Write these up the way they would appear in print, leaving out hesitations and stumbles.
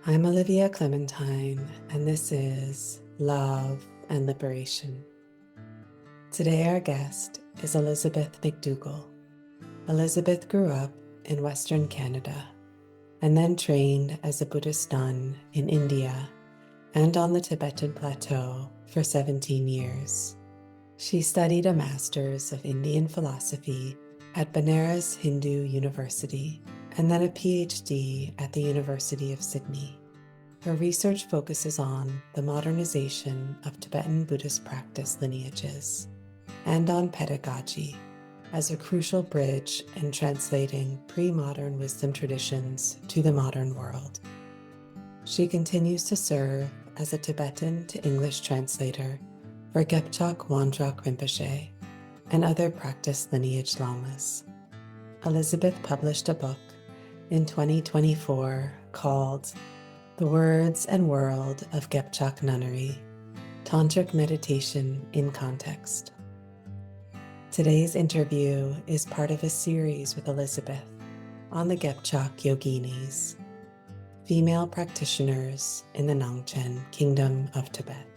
I'm Olivia Clementine, and this is Love and Liberation. Today, our guest is Elizabeth McDougal. Elizabeth grew up in Western Canada and then trained as a Buddhist nun in India and on the Tibetan Plateau for 17 years. She studied a Master's of Indian Philosophy at Banaras Hindu University and then a PhD at the University of Sydney. Her research focuses on the modernization of Tibetan Buddhist practice lineages and on pedagogy as a crucial bridge in translating pre-modern wisdom traditions to the modern world. She continues to serve as a Tibetan-to-English translator for Gebchak Wangdrak Rinpoche and other practice lineage lamas. Elizabeth published a book in 2024 called The Words and World of Gebchak Nunnery, Tantric Meditation in Context. Today's interview is part of a series with Elizabeth on the Gebchak Yoginis, female practitioners in the Nangchen Kingdom of Tibet.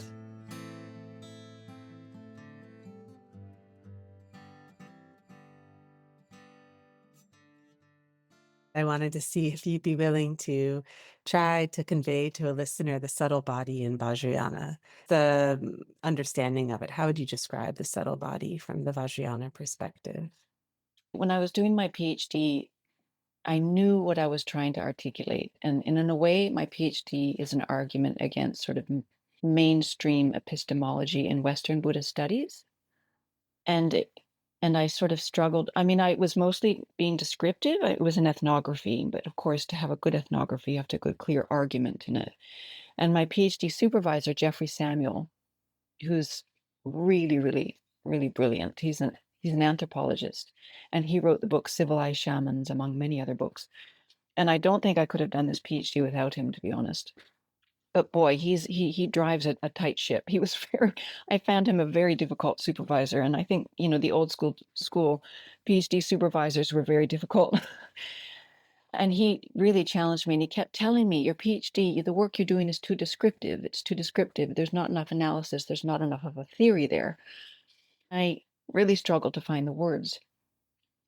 I wanted to see if you'd be willing to try to convey to a listener the subtle body in Vajrayana, the understanding of it. How would you describe the subtle body from the Vajrayana perspective? When I was doing my PhD, I knew what I was trying to articulate. And in a way, my PhD is an argument against sort of mainstream epistemology in Western Buddhist studies. And I sort of struggled. I mean, I was mostly being descriptive. It was an ethnography, but of course, to have a good ethnography, you have to have a good, clear argument in it. And my PhD supervisor, Jeffrey Samuel, who's really, really, really brilliant. He's an anthropologist, and he wrote the book Civilized Shamans, among many other books. And I don't think I could have done this PhD without him, to be honest. But boy, he drives a tight ship. He was I found him a very difficult supervisor, and I think the old school PhD supervisors were very difficult. And he really challenged me, and he kept telling me, your PhD, the work you're doing is too descriptive. It's too descriptive. There's not enough analysis. There's not enough of a theory there. I really struggled to find the words.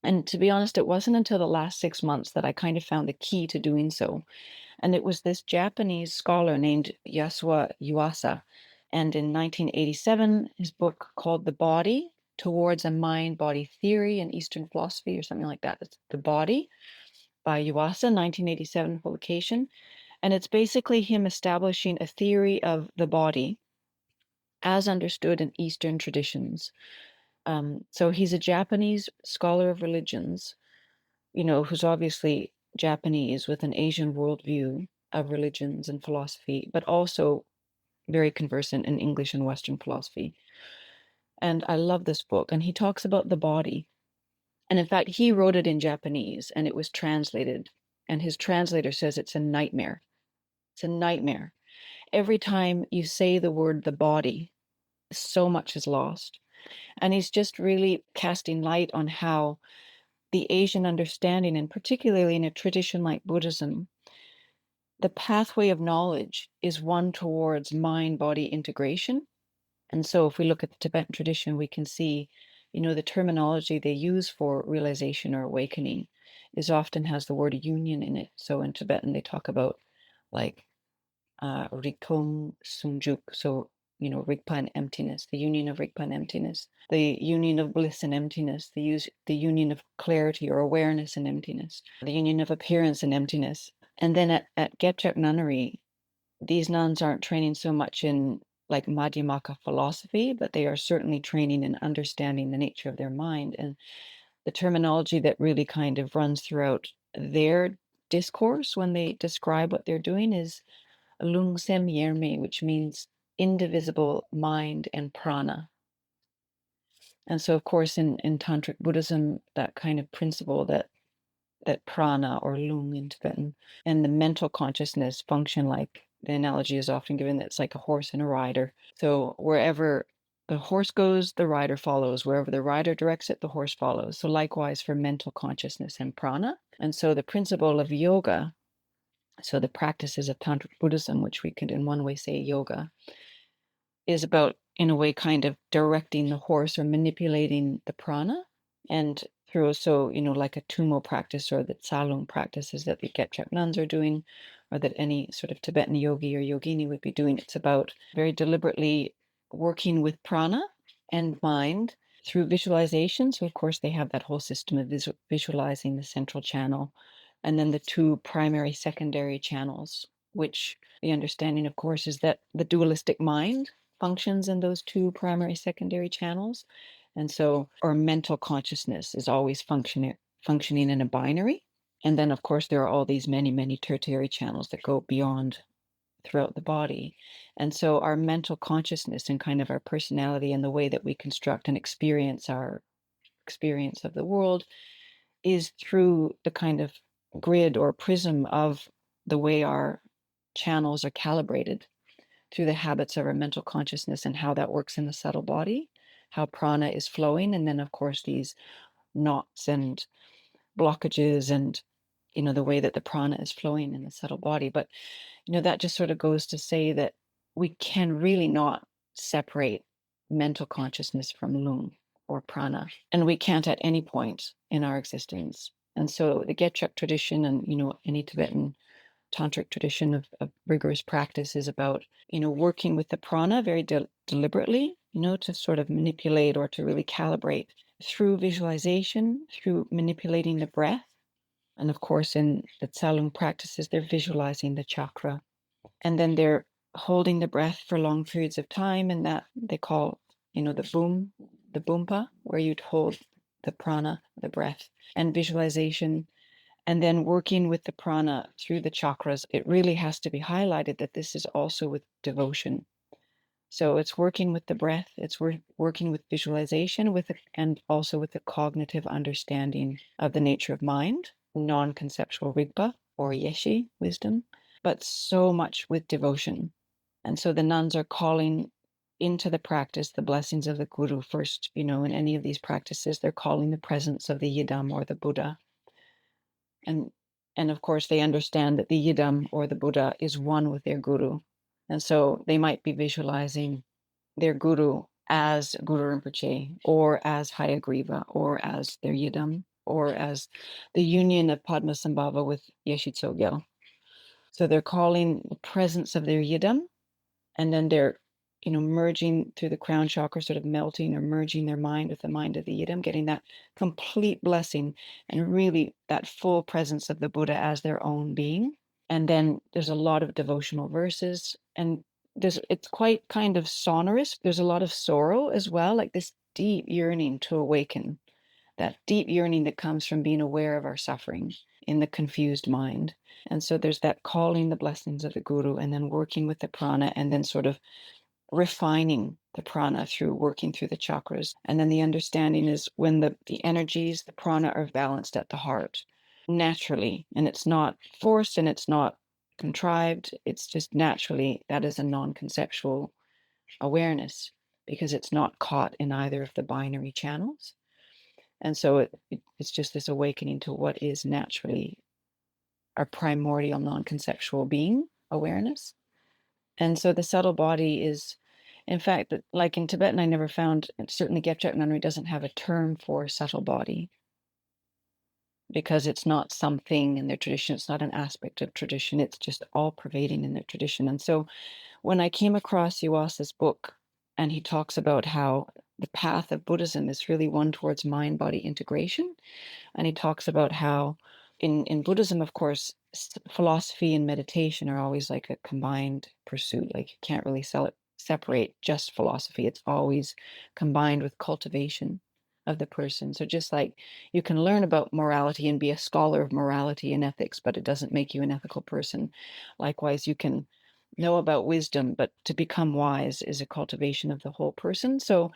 And to be honest, it wasn't until the last 6 months that I kind of found the key to doing so. And it was this Japanese scholar named Yasuo Yuasa. And in 1987, his book called The Body, Towards a Mind-Body Theory in Eastern Philosophy, or something like that. It's The Body by Yuasa, 1987 publication. And it's basically him establishing a theory of the body as understood in Eastern traditions. So he's a Japanese scholar of religions, who's obviously Japanese with an Asian worldview of religions and philosophy, but also very conversant in English and Western philosophy. And I love this book. And he talks about the body. And in fact, he wrote it in Japanese and it was translated. And his translator says it's a nightmare. It's a nightmare. Every time you say the word the body, so much is lost. And he's just really casting light on how the Asian understanding, and particularly in a tradition like Buddhism, the pathway of knowledge is one towards mind-body integration. And so if we look at the Tibetan tradition, we can see, the terminology they use for realization or awakening is often has the word union in it. So in Tibetan, they talk about like Rikom Sungjuk, so Rigpa and emptiness, the union of Rigpa and emptiness, the union of bliss and emptiness, the union of clarity or awareness and emptiness, the union of appearance and emptiness. And then at Gebchak Nunnery, these nuns aren't training so much in like Madhyamaka philosophy, but they are certainly training in understanding the nature of their mind. And the terminology that really kind of runs throughout their discourse when they describe what they're doing is Lung Sem Yerme, which means indivisible mind and prana. And so, of course, in Tantric Buddhism, that kind of principle that prana or lung in Tibetan and the mental consciousness function like, the analogy is often given that it's like a horse and a rider. So wherever the horse goes, the rider follows. Wherever the rider directs it, the horse follows. So likewise for mental consciousness and prana. And so the principle of yoga So the practices of Tantric Buddhism, which we could in one way say yoga, is about, in a way, kind of directing the horse or manipulating the prana. And through, so, like a Tumo practice or the Tsa-lung practices that the Gebchak nuns are doing, or that any sort of Tibetan yogi or yogini would be doing, it's about very deliberately working with prana and mind through visualization. So, of course, they have that whole system of visualizing the central channel, and then the two primary secondary channels, which the understanding, of course, is that the dualistic mind functions in those two primary secondary channels. And so our mental consciousness is always functioning in a binary. And then, of course, there are all these many tertiary channels that go beyond throughout the body. And so our mental consciousness and kind of our personality and the way that we construct and experience our experience of the world is through the kind of grid or prism of the way our channels are calibrated through the habits of our mental consciousness and how that works in the subtle body, how prana is flowing, and then, of course, these knots and blockages and, the way that the prana is flowing in the subtle body. But, that just sort of goes to say that we can really not separate mental consciousness from lung or prana, and we can't at any point in our existence. And so the Gebchak tradition and, any Tibetan tantric tradition of rigorous practice is about, working with the prana very deliberately, to sort of manipulate or to really calibrate through visualization, through manipulating the breath. And of course, in the Tsa-lung practices, they're visualizing the chakra. And then they're holding the breath for long periods of time, and that they call, the bumpa, where you'd hold the prana, the breath, and visualization. And then working with the prana through the chakras, it really has to be highlighted that this is also with devotion. So it's working with the breath, it's working with visualization, and also with the cognitive understanding of the nature of mind, non-conceptual rigpa or yeshi, wisdom, but so much with devotion. And so the nuns are calling into the practice the blessings of the guru first. In any of these practices, they're calling the presence of the Yidam or the Buddha. And of course, they understand that the Yidam or the Buddha is one with their guru. And so they might be visualizing their guru as Guru Rinpoche, or as Hayagriva, or as their Yidam, or as the union of Padmasambhava with Yeshe Tsogyal. So they're calling the presence of their Yidam, and then they're merging through the crown chakra, sort of melting or merging their mind with the mind of the Yidam, getting that complete blessing and really that full presence of the Buddha as their own being. And then there's a lot of devotional verses, and it's quite kind of sonorous. There's a lot of sorrow as well, like this deep yearning to awaken, that deep yearning that comes from being aware of our suffering in the confused mind. And so there's that calling the blessings of the guru, and then working with the prana, and then sort of refining the prana through working through the chakras. And then the understanding is when the energies, the prana, are balanced at the heart naturally, and it's not forced and it's not contrived, it's just naturally, that is a non-conceptual awareness because it's not caught in either of the binary channels. And so it's just this awakening to what is naturally our primordial non-conceptual being awareness. And so the subtle body is, in fact, like in Tibetan, I never found, certainly Gebchak Nunnery doesn't have a term for subtle body because it's not something in their tradition. It's not an aspect of tradition. It's just all pervading in their tradition. And so when I came across Iwasa's book, and he talks about how the path of Buddhism is really one towards mind-body integration, and he talks about how in Buddhism, of course, philosophy and meditation are always like a combined pursuit. Like you can't really separate just philosophy. It's always combined with cultivation of the person. So just like you can learn about morality and be a scholar of morality and ethics, but it doesn't make you an ethical person. Likewise, you can know about wisdom, but to become wise is a cultivation of the whole person. So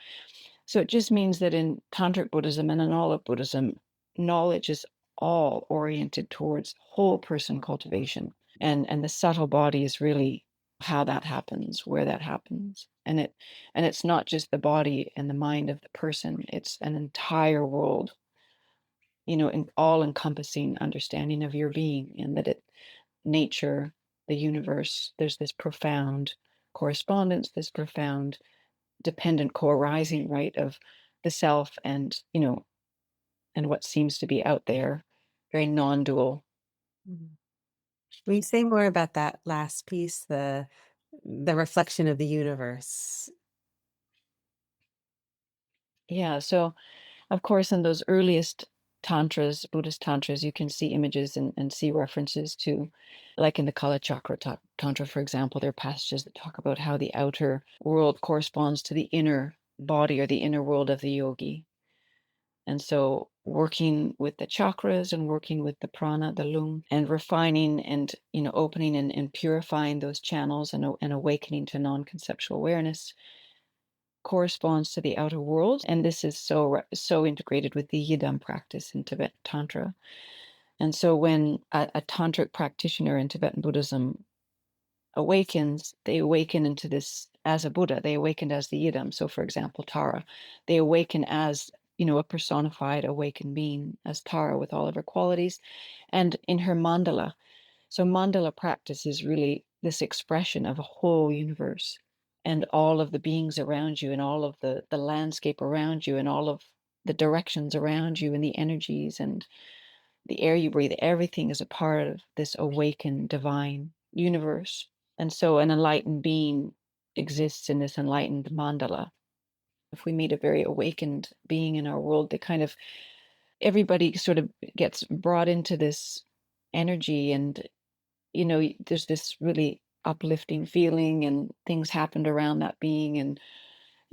it just means that in Tantric Buddhism and in all of Buddhism, knowledge is all oriented towards whole person cultivation. And the subtle body is really how that happens, where that happens. And it's not just the body and the mind of the person, it's an entire world, an all-encompassing understanding of your being, and that nature, the universe, there's this profound correspondence, this profound dependent co-arising, right, of the self and, and what seems to be out there, very non-dual. Mhm. Will you say more about that last piece, the reflection of the universe? Yeah, so of course, in those earliest tantras, Buddhist tantras, you can see images and see references to, like in the Kala Chakra Tantra, for example, there are passages that talk about how the outer world corresponds to the inner body or the inner world of the yogi. And so working with the chakras and working with the prana, the lung, and refining and, opening and purifying those channels and awakening to non-conceptual awareness corresponds to the outer world. And this is so integrated with the Yidam practice in Tibetan Tantra. And so when a tantric practitioner in Tibetan Buddhism awakens, they awaken into this as a Buddha. They awakened as the Yidam. So for example, Tara, they awaken as, a personified awakened being, as Tara with all of her qualities. And in her mandala, so mandala practice is really this expression of a whole universe and all of the beings around you and all of the landscape around you and all of the directions around you and the energies and the air you breathe. Everything is a part of this awakened divine universe. And so an enlightened being exists in this enlightened mandala. If we meet a very awakened being in our world, they kind of, everybody sort of gets brought into this energy and there's this really uplifting feeling and things happened around that being. And,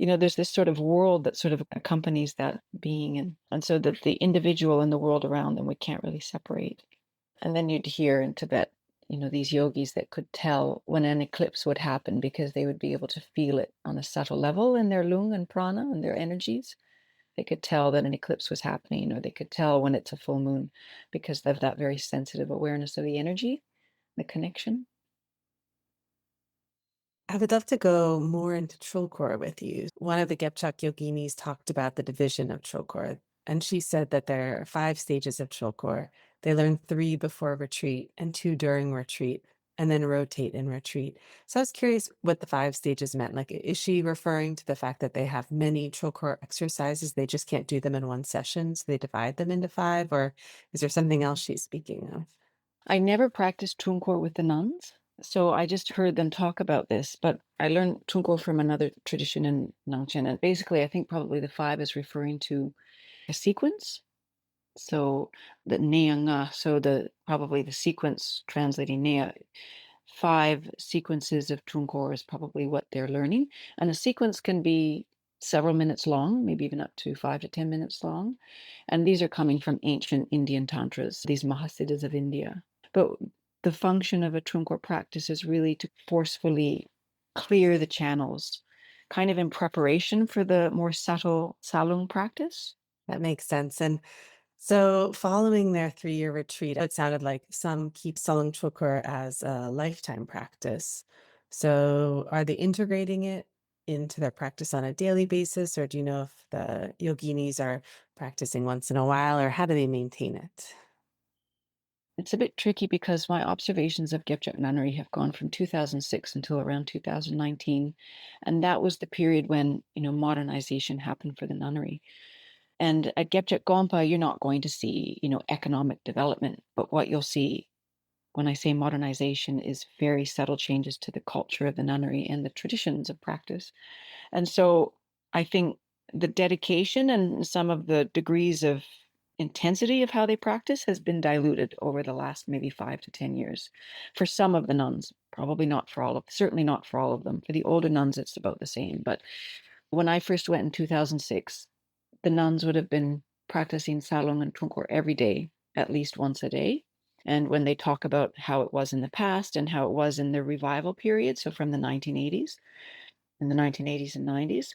there's this sort of world that sort of accompanies that being. And so that the individual and the world around them, we can't really separate. And then you'd hear in Tibet, these yogis that could tell when an eclipse would happen because they would be able to feel it on a subtle level in their lung and prana and their energies. They could tell that an eclipse was happening, or they could tell when it's a full moon because of that very sensitive awareness of the energy, the connection. I would love to go more into trulkhor with you. One of the Gebchak yoginis talked about the division of trulkhor, and she said that there are 5 stages of trulkhor. They learn 3 before retreat and 2 during retreat, and then rotate in retreat. So I was curious what the 5 stages meant. Like, is she referring to the fact that they have many trulkhor exercises? They just can't do them in one session, so they divide them into 5, or is there something else she's speaking of? I never practiced trulkhor with the nuns, so I just heard them talk about this. But I learned trulkhor from another tradition in Nan Tien, and basically, I think probably the 5 is referring to a sequence. So the Neanga, so probably the sequence translating Nea, 5 sequences of trulkhor is probably what they're learning, and a sequence can be several minutes long, maybe even up to 5 to 10 minutes long. And these are coming from ancient Indian tantras, these Mahasiddhas of India. But the function of a trulkhor practice is really to forcefully clear the channels, kind of in preparation for the more subtle Tsa-lung practice. That makes sense. And so following their 3-year retreat, it sounded like some keep Tsa-lung Trulkhor as a lifetime practice. So are they integrating it into their practice on a daily basis, or do you know if the yoginis are practicing once in a while, or how do they maintain it? It's a bit tricky because my observations of Gebchak Nunnery have gone from 2006 until around 2019. And that was the period when, modernization happened for the nunnery. And at Gebchak Gompa, you're not going to see, economic development. But what you'll see when I say modernization is very subtle changes to the culture of the nunnery and the traditions of practice. And so I think the dedication and some of the degrees of intensity of how they practice has been diluted over the last maybe 5 to 10 years. For some of the nuns, probably not for all of, certainly not for all of them. For the older nuns, it's about the same. But when I first went in 2006, the nuns would have been practicing Tsa-lung and trulkhor every day, at least once a day. And when they talk about how it was in the past and how it was in the revival period, so from the 1980s, in the 1980s and 90s,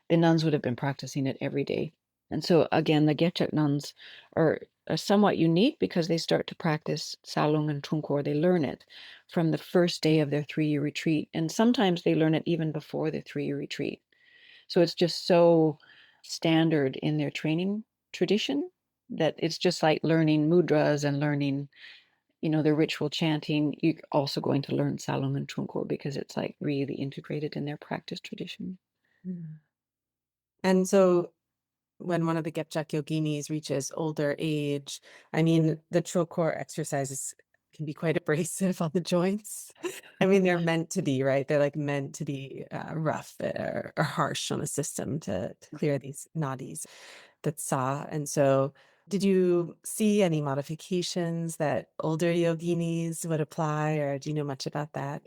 the nuns would have been practicing it every day. And so again, the Gebchak nuns are somewhat unique because they start to practice Tsa-lung and trulkhor. They learn it from the first day of their 3-year retreat. And sometimes they learn it even before their 3-year retreat. So it's just so standard in their training tradition that it's just like learning mudras and learning their ritual chanting, you're also going to learn Tsa-lung and trulkhor because it's like really integrated in their practice tradition. And so when one of the Gebchak yoginis reaches older age, I mean, the trulkhor exercises can be quite abrasive on the joints. I mean, they're meant to be, right? They're like meant to be rough or harsh on the system to clear these nadis, the tsa. And so did you see any modifications that older yoginis would apply, or do you know much about that?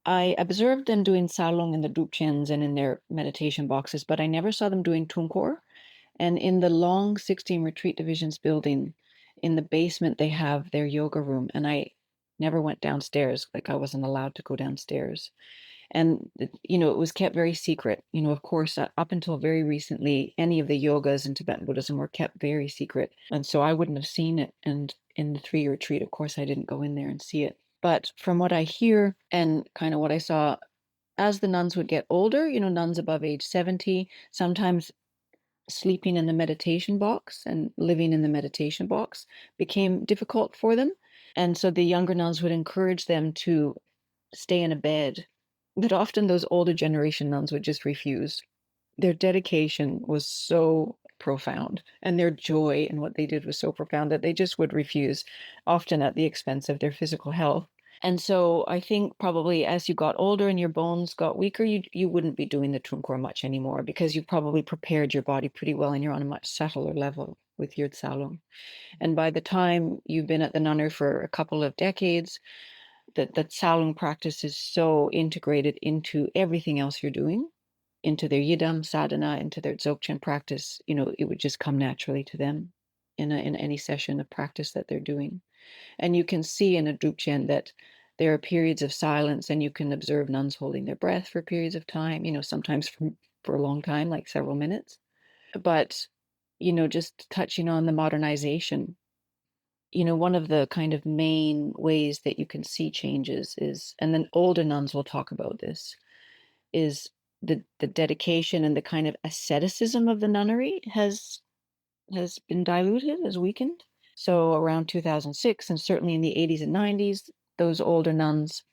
I observed them doing Tsa-lung in the Dzogchens and in their meditation boxes, but I never saw them doing trulkhor. And in the long 16 retreat divisions building, in the basement, they have their yoga room. And I never went downstairs. Like I wasn't allowed to go downstairs. And, it was kept very secret. Of course, up until very recently, any of the yogas in Tibetan Buddhism were kept very secret. And so I wouldn't have seen it. And in the 3-year retreat, of course, I didn't go in there and see it. But from what I hear and kind of what I saw, as the nuns would get older, nuns above age 70, sometimes sleeping in the meditation box and living in the meditation box became difficult for them. And so the younger nuns would encourage them to stay in a bed. But often those older generation nuns would just refuse. Their dedication was so profound and their joy in what they did was so profound that they just would refuse, often at the expense of their physical health. And so I think probably as you got older and your bones got weaker, you wouldn't be doing the trulkhor much anymore because you've probably prepared your body pretty well and you're on a much subtler level with your Tsa-lung. And by the time you've been at the nunnery for a couple of decades, the Tsa-lung practice is so integrated into everything else you're doing, into their Yidam sadhana, into their Dzogchen practice. It would just come naturally to them in any session of practice that they're doing. And you can see in a Dzogchen that there are periods of silence, and you can observe nuns holding their breath for periods of time, sometimes for a long time, like several minutes. But, just touching on the modernization, one of the kind of main ways that you can see changes is, and then older nuns will talk about this, is the dedication and the kind of asceticism of the nunnery has been diluted, has weakened. So around 2006, and certainly in the 80s and 90s, those older nuns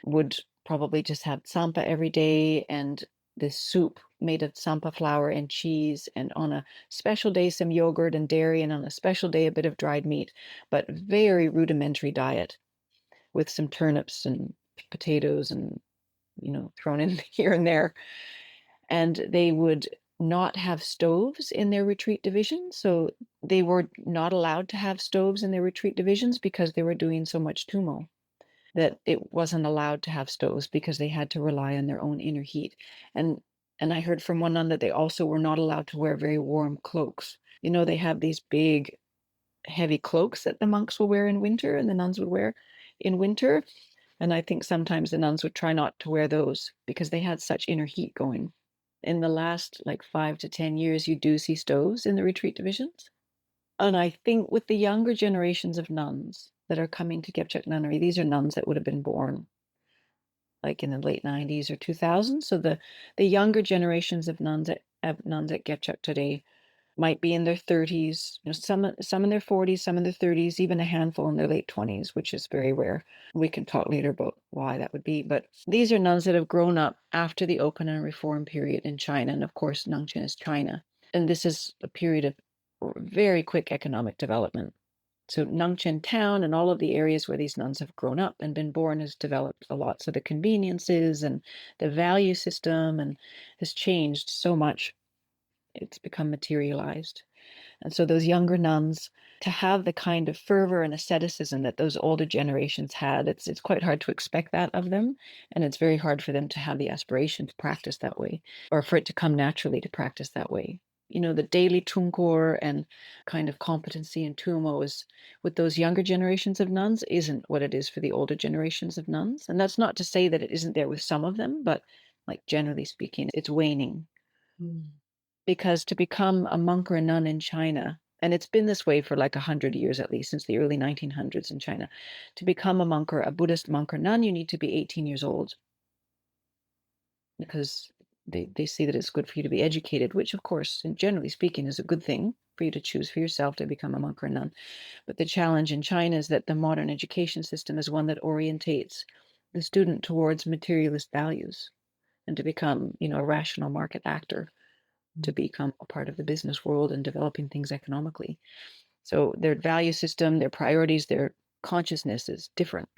would probably just have tsampa every day and this soup made of tsampa flour and cheese, and on a special day, some yogurt and dairy, and on a special day, a bit of dried meat, but very rudimentary diet with some turnips and potatoes and, thrown in here and there. And they would not have stoves in their retreat divisions. So they were not allowed to have stoves in their retreat divisions because they were doing so much tumo that it wasn't allowed to have stoves because they had to rely on their own inner heat. And I heard from one nun that they also were not allowed to wear very warm cloaks. They have these big, heavy cloaks that the monks will wear in winter and the nuns would wear in winter. And I think sometimes the nuns would try not to wear those because they had such inner heat going. In the last like 5 to 10 years, you do see stoves in the retreat divisions. And I think with the younger generations of nuns that are coming to Gebchak Nunnery, these are nuns that would have been born like in the late 90s or 2000s. So the younger generations of nuns at Gebchak today might be in their 30s, some in their 40s, some in their 30s, even a handful in their late 20s, which is very rare. We can talk later about why that would be. But these are nuns that have grown up after the open and reform period in China. And of course, Nangchen is China. And this is a period of very quick economic development. So Nangchen town and all of the areas where these nuns have grown up and been born has developed a lot. So the conveniences and the value system and has changed so much. It's become materialized. And so those younger nuns, to have the kind of fervor and asceticism that those older generations had, it's quite hard to expect that of them. And it's very hard for them to have the aspiration to practice that way, or for it to come naturally to practice that way. The daily trulkhor and kind of competency in tumo is, with those younger generations of nuns, isn't what it is for the older generations of nuns. And that's not to say that it isn't there with some of them, but like generally speaking, it's waning. Because to become a monk or a nun in China, and it's been this way for like 100 years at least, since the early 1900s in China, to become a monk or a Buddhist monk or nun, you need to be 18 years old because they see that it's good for you to be educated, which of course, and generally speaking, is a good thing. for you to choose for yourself to become a monk or a nun. But the challenge in China is that the modern education system is one that orientates the student towards materialist values and to become, a rational market actor, to become a part of the business world and developing things economically. So their value system, their priorities, their consciousness is different.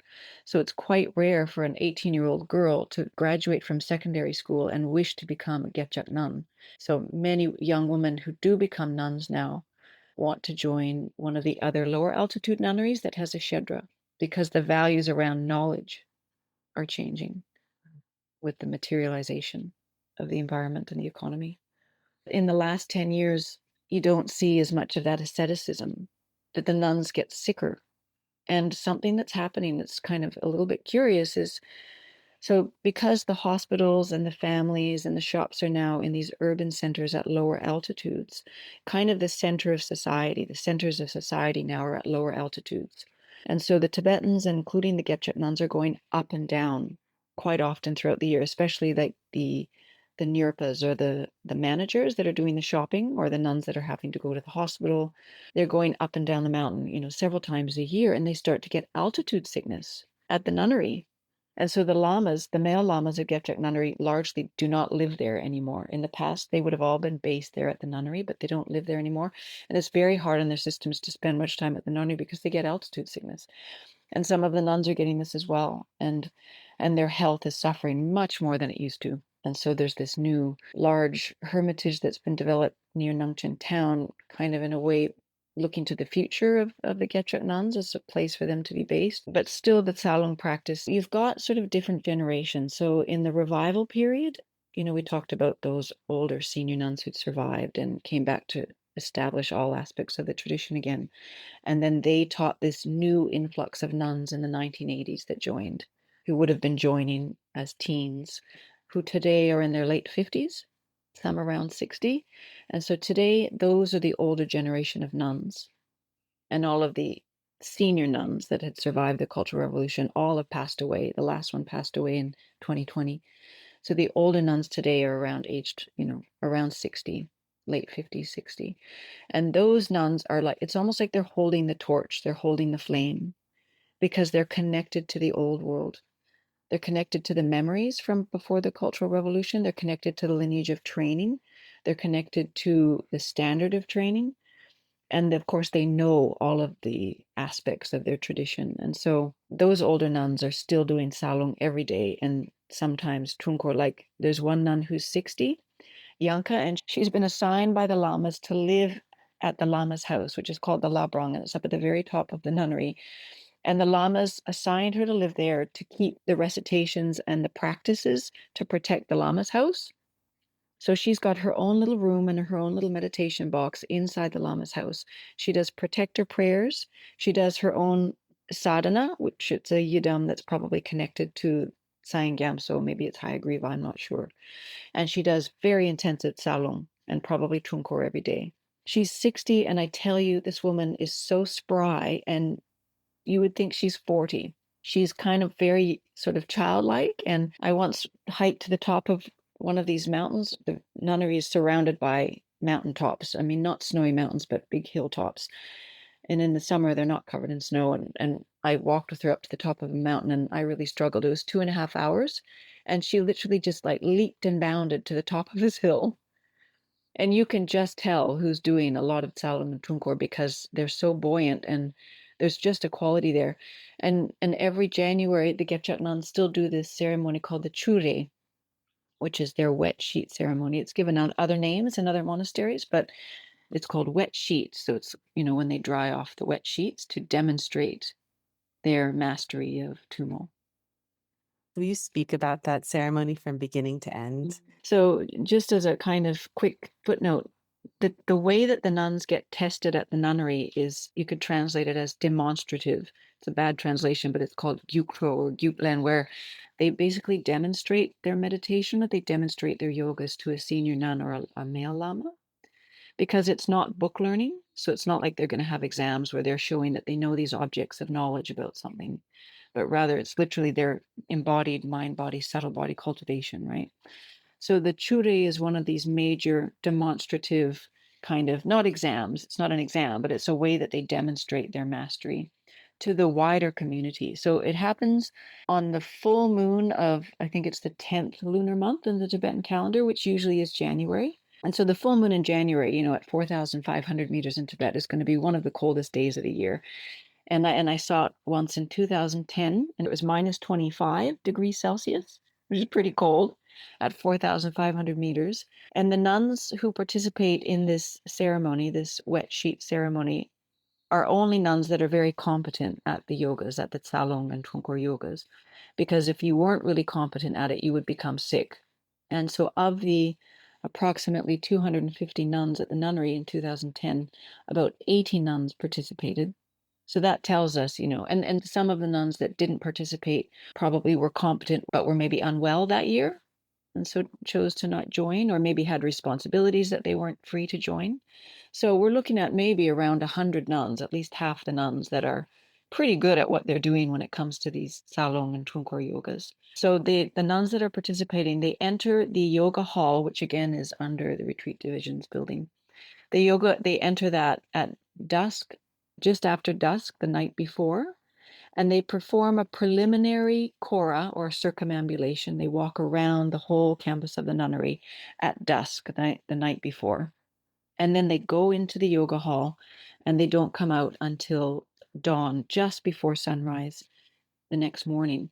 So it's quite rare for an 18-year-old girl to graduate from secondary school and wish to become a Gebchak nun. So many young women who do become nuns now want to join one of the other lower altitude nunneries that has a shedra, because the values around knowledge are changing with the materialization of the environment and the economy. In the last 10 years, you don't see as much of that asceticism, that the nuns get sicker. And something that's happening that's kind of a little bit curious is, so because the hospitals and the families and the shops are now in these urban centers at lower altitudes, kind of the center of society, the centers of society now are at lower altitudes. And so the Tibetans, including the Gebchak nuns, are going up and down quite often throughout the year, especially like the Nirpas or the managers that are doing the shopping, or the nuns that are having to go to the hospital. They're going up and down the mountain, several times a year, and they start to get altitude sickness at the nunnery. And so the lamas, the male lamas of Gebchak nunnery, largely do not live there anymore. In the past, they would have all been based there at the nunnery, but they don't live there anymore. And it's very hard on their systems to spend much time at the nunnery because they get altitude sickness. And some of the nuns are getting this as well. And their health is suffering much more than it used to. And so there's this new large hermitage that's been developed near Nangchen town, kind of in a way looking to the future of the Gebchak nuns as a place for them to be based. But still the Tsa-lung practice, you've got sort of different generations. So in the revival period, we talked about those older senior nuns who'd survived and came back to establish all aspects of the tradition again. And then they taught this new influx of nuns in the 1980s that joined, who would have been joining as teens, who today are in their late 50s, some around 60. And so today, those are the older generation of nuns. And all of the senior nuns that had survived the Cultural Revolution all have passed away. The last one passed away in 2020. So the older nuns today are around 60, late 50s, 60. And those nuns are like, it's almost like they're holding the torch, they're holding the flame, because they're connected to the old world. They're connected to the memories from before the Cultural Revolution. They're connected to the lineage of training. They're connected to the standard of training. And of course, they know all of the aspects of their tradition. And so those older nuns are still doing Tsa-lung every day. And sometimes trulkhor, like there's one nun who's 60, Yanka, and she's been assigned by the lamas to live at the lama's house, which is called the Labrang, and it's up at the very top of the nunnery. And the lamas assigned her to live there to keep the recitations and the practices to protect the lama's house. So she's got her own little room and her own little meditation box inside the lama's house. She does protector prayers. She does her own sadhana, which it's a Yidam that's probably connected to Sayangyam, so maybe it's Hayagriva, I'm not sure. And she does very intensive Tsa-lung and probably trulkhor every day. She's 60, and I tell you, this woman is so spry, and you would think she's 40. She's kind of very sort of childlike. And I once hiked to the top of one of these mountains. The nunnery is surrounded by mountaintops. I mean, not snowy mountains, but big hilltops. And in the summer, they're not covered in snow. And I walked with her up to the top of a mountain, and I really struggled. It was 2.5 hours. And she literally just like leaped and bounded to the top of this hill. And you can just tell who's doing a lot of Tsa-lung and trulkhor because they're so buoyant, and there's just a quality there. And every January, the Gebchak nuns still do this ceremony called the Chu Rey, which is their wet sheet ceremony. It's given out other names in other monasteries, but it's called wet sheet. So it's, when they dry off the wet sheets to demonstrate their mastery of Tumo. Will you speak about that ceremony from beginning to end? So just as a kind of quick footnote, the way that the nuns get tested at the nunnery is, you could translate it as demonstrative. It's a bad translation, but it's called gyukro or gyutlen, where they basically demonstrate their meditation, that they demonstrate their yogas to a senior nun or a male lama, because it's not book learning. So it's not like they're going to have exams where they're showing that they know these objects of knowledge about something, but rather it's literally their embodied mind, body, subtle body cultivation, right? So the Chu Rey is one of these major demonstrative kind of, not exams, it's not an exam, but it's a way that they demonstrate their mastery to the wider community. So it happens on the full moon of, I think it's the 10th lunar month in the Tibetan calendar, which usually is January. And so the full moon in January, at 4,500 meters in Tibet is going to be one of the coldest days of the year. And I saw it once in 2010, and it was minus 25 degrees Celsius, which is pretty cold at 4,500 meters. And the nuns who participate in this ceremony, this wet sheet ceremony, are only nuns that are very competent at the yogas, at the Tsa-lung and trulkhor yogas. Because if you weren't really competent at it, you would become sick. And so of the approximately 250 nuns at the nunnery in 2010, about 80 nuns participated. So that tells us, and some of the nuns that didn't participate probably were competent, but were maybe unwell that year, and so chose to not join, or maybe had responsibilities that they weren't free to join. So we're looking at maybe around 100 nuns, at least half the nuns that are pretty good at what they're doing when it comes to these Tsa-lung and trulkhor yogas. So the nuns that are participating, they enter the yoga hall, which again is under the retreat division's building. They enter that at dusk, just after dusk, the night before, and they perform a preliminary kora or circumambulation. They walk around the whole campus of the nunnery at dusk, the night before. And then they go into the yoga hall, and they don't come out until dawn, just before sunrise the next morning.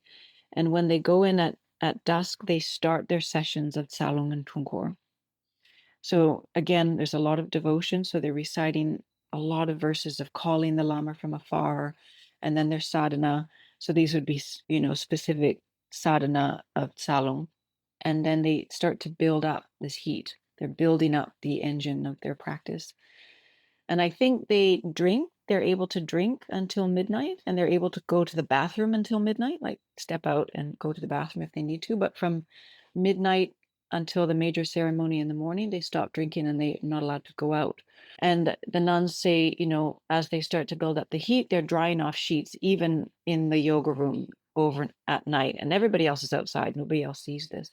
And when they go in at dusk, they start their sessions of Tsa-lung and trulkhor. So again, there's a lot of devotion. So they're reciting a lot of verses of calling the lama from afar, and then there's sadhana. So these would be, specific sadhana of Tsa-lung. And then they start to build up this heat. They're building up the engine of their practice. And I think they're able to drink until midnight, and they're able to go to the bathroom until midnight, like step out and go to the bathroom if they need to. But from midnight until the major ceremony in the morning, they stop drinking and they're not allowed to go out. And the nuns say, as they start to build up the heat, they're drying off sheets, even in the yoga room over at night. And everybody else is outside. Nobody else sees this.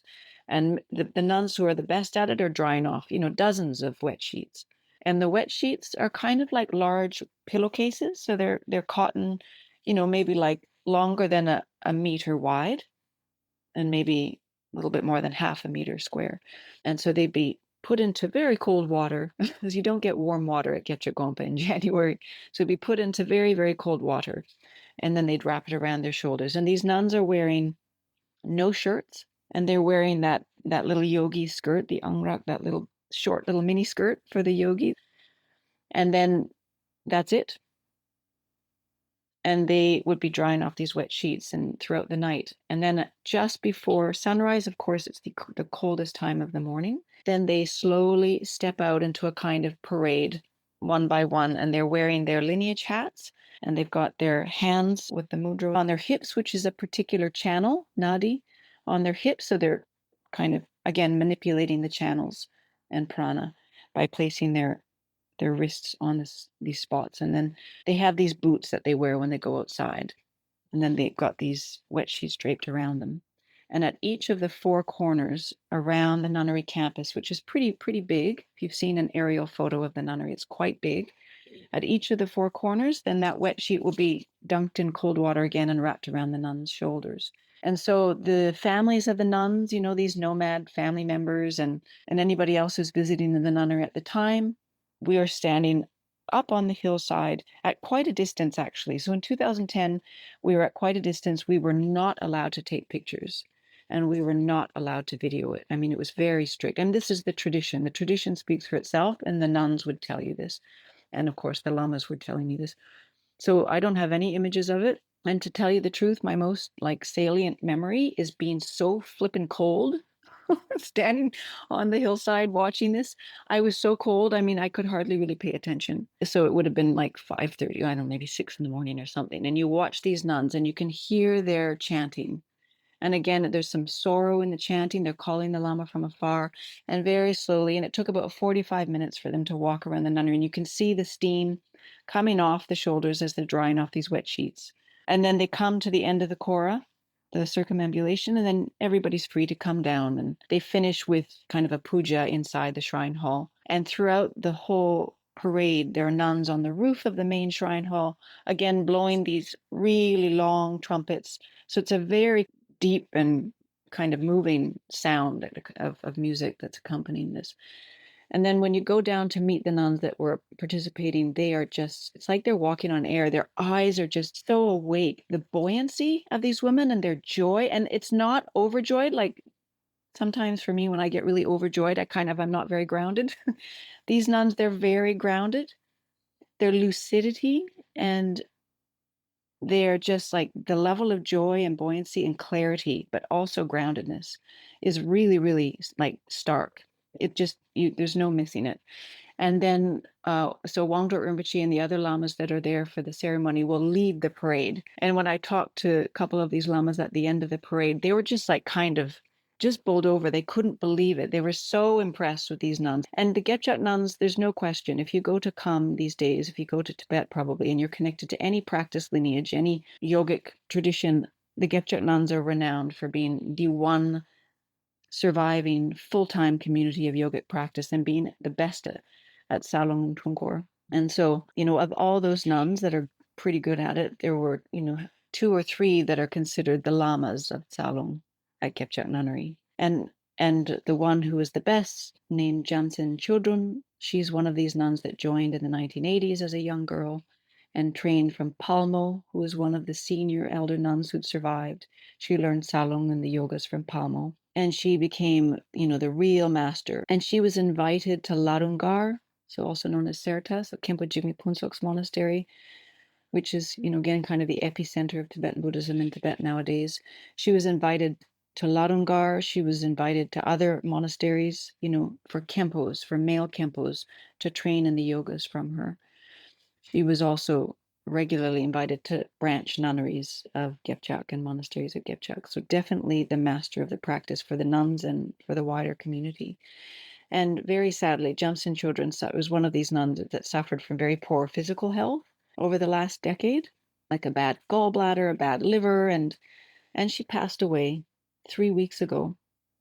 And the nuns who are the best at it are drying off, dozens of wet sheets. And the wet sheets are kind of like large pillowcases. So they're cotton, maybe like longer than a meter wide, and maybe a little bit more than half a meter square. And so they'd be put into very cold water, because you don't get warm water at Gebchak Wangdrak in January. So it'd be put into very, very cold water. And then they'd wrap it around their shoulders. And these nuns are wearing no shirts, and they're wearing that little yogi skirt, the angrak, that little short little mini skirt for the yogi. And then that's it. And they would be drying off these wet sheets and throughout the night. And then just before sunrise, of course, it's the coldest time of the morning. Then they slowly step out into a kind of parade, one by one, and they're wearing their lineage hats, and they've got their hands with the mudra on their hips, which is a particular channel, nadi, on their hips. So they're kind of, again, manipulating the channels and prana by placing their wrists on these spots. And then they have these boots that they wear when they go outside. And then they've got these wet sheets draped around them. And at each of the four corners around the nunnery campus, which is pretty big, if you've seen an aerial photo of the nunnery, it's quite big. At each of the four corners, then that wet sheet will be dunked in cold water again and wrapped around the nuns' shoulders. And so the families of the nuns, these nomad family members and anybody else who's visiting the nunnery at the time, we are standing up on the hillside at quite a distance, actually. So in 2010, we were at quite a distance. We were not allowed to take pictures, and we were not allowed to video it. I mean, it was very strict. And this is the tradition. The tradition speaks for itself, and the nuns would tell you this. And of course, the lamas were telling me this. So I don't have any images of it. And to tell you the truth, my most salient memory is being so flippin' cold, standing on the hillside watching this. I was so cold. I mean, I could hardly really pay attention. So it would have been like 5:30, I don't know, maybe 6 in the morning or something. And you watch these nuns and you can hear their chanting. And again, there's some sorrow in the chanting. They're calling the lama from afar, and very slowly. And it took about 45 minutes for them to walk around the nunnery. And you can see the steam coming off the shoulders as they're drying off these wet sheets. And then they come to the end of the kora, the circumambulation, and then everybody's free to come down. And they finish with kind of a puja inside the shrine hall. And throughout the whole parade, there are nuns on the roof of the main shrine hall, again, blowing these really long trumpets. So it's a very deep and kind of moving sound of music that's accompanying this. And then when you go down to meet the nuns that were participating, they are just, it's like they're walking on air. Their eyes are just so awake. The buoyancy of these women and their joy. And it's not overjoyed. Like sometimes for me, when I get really overjoyed, I'm not very grounded. These nuns, they're very grounded. Their lucidity and they're just like the level of joy and buoyancy and clarity, but also groundedness is really, really like stark. It just, there's no missing it. And then, so Wangdrak Rinpoche and the other lamas that are there for the ceremony will lead the parade. And when I talked to a couple of these lamas at the end of the parade, they were just like kind of just bowled over. They couldn't believe it. They were so impressed with these nuns. And the Gebchak nuns, there's no question. If you go to Kham these days, if you go to Tibet probably, and you're connected to any practice lineage, any yogic tradition, the Gebchak nuns are renowned for being the one surviving full-time community of yogic practice and being the best at Tsa-lung trulkhor. And so, of all those nuns that are pretty good at it, there were, 2 or 3 that are considered the lamas of Tsa-lung at Gebchak Nunnery. And the one who is the best, named Jamtsen Chodron, she's one of these nuns that joined in the 1980s as a young girl and trained from Palmo, who was one of the senior elder nuns who'd survived. She learned Tsa-lung and the yogas from Palmo. And she became, the real master. And she was invited to Larungar, so also known as Serta, so Khenpo Jigme Phuntsok's monastery, which is, again, kind of the epicenter of Tibetan Buddhism in Tibet nowadays. She was invited to Larungar. She was invited to other monasteries, for Khenpos, for male Khenpos, to train in the yogas from her. She was also regularly invited to branch nunneries of Gebchak and monasteries of Gebchak. So definitely the master of the practice for the nuns and for the wider community. And very sadly, Jamtsen Chodron was one of these nuns that suffered from very poor physical health over the last decade, like a bad gallbladder, a bad liver, and she passed away 3 weeks ago.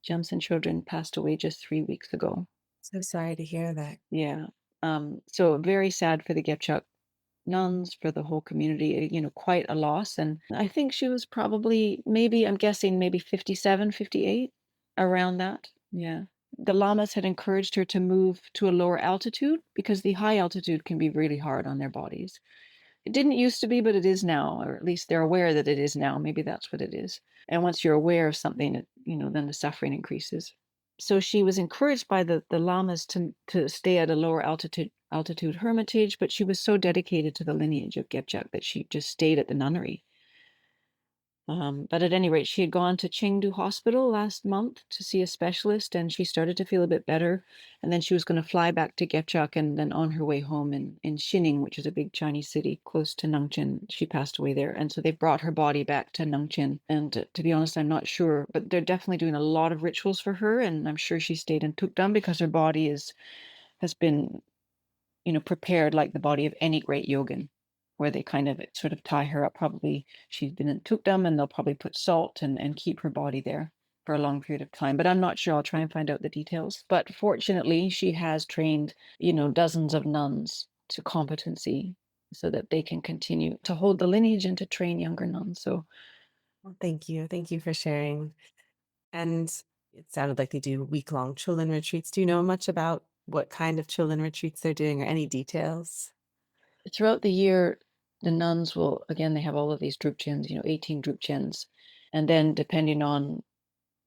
Jamtsen Chodron passed away just 3 weeks ago. So sorry to hear that. Yeah. So very sad for the Gebchak nuns, for the whole community, quite a loss. And I think she was probably, I'm guessing maybe 57, 58, around that. Yeah. The lamas had encouraged her to move to a lower altitude because the high altitude can be really hard on their bodies. It didn't used to be, but it is now, or at least they're aware that it is now. Maybe that's what it is. And once you're aware of something, then the suffering increases. So she was encouraged by the lamas to stay at a lower altitude hermitage, but she was so dedicated to the lineage of Gebchak that she just stayed at the nunnery. But at any rate, she had gone to Chengdu Hospital last month to see a specialist, and she started to feel a bit better. And then she was going to fly back to Gebchak, and then on her way home in Xining, which is a big Chinese city close to Nangchen, she passed away there. And so they brought her body back to Nangchen. And to be honest, I'm not sure, but they're definitely doing a lot of rituals for her, and I'm sure she stayed in Tukdam because her body has been, prepared like the body of any great yogin, where they kind of sort of tie her up. Probably she's been in Tukdam, and they'll probably put salt and keep her body there for a long period of time. But I'm not sure. I'll try and find out the details. But fortunately, she has trained, dozens of nuns to competency so that they can continue to hold the lineage and to train younger nuns. So Well, thank you. Thank you for sharing. And it sounded like they do week-long Chudlen retreats. Do you know much about what kind of Chudlen retreats they're doing or any details? throughout the year, the nuns will, again, they have all of these drupchens, 18 drupchens. And then depending on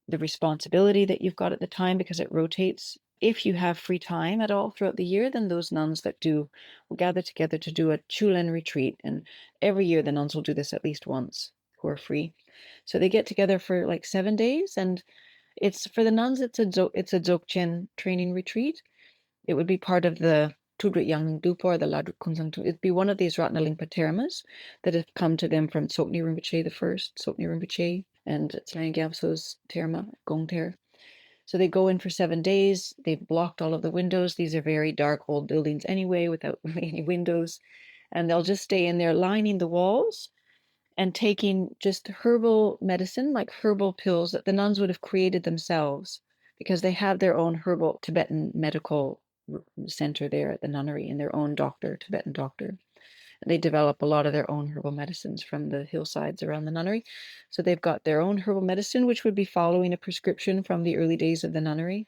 the responsibility that you've got at the time, because it rotates, if you have free time at all throughout the year, then those nuns that will gather together to do a Chudlen retreat. And every year the nuns will do this at least once, who are free. So they get together for like 7 days, and it's for the nuns, it's a Dzogchen training retreat. It would be part of the Tudrit Yang Dupor, the Ladruk Kunzang. It'd be one of these Ratnalingpa Theramas that have come to them from Tsoknyi Rinpoche the first, Tsoknyi Rinpoche, and Tslang Gyaltso's Therma, Gongter. So they go in for 7 days. They've blocked all of the windows. These are very dark old buildings anyway, without any windows. And they'll just stay in there lining the walls. and taking just herbal medicine, like herbal pills that the nuns would have created themselves, because they have their own herbal Tibetan medical center there at the nunnery, and their own doctor, Tibetan doctor. They develop a lot of their own herbal medicines from the hillsides around the nunnery. So they've got their own herbal medicine, which would be following a prescription from the early days of the nunnery.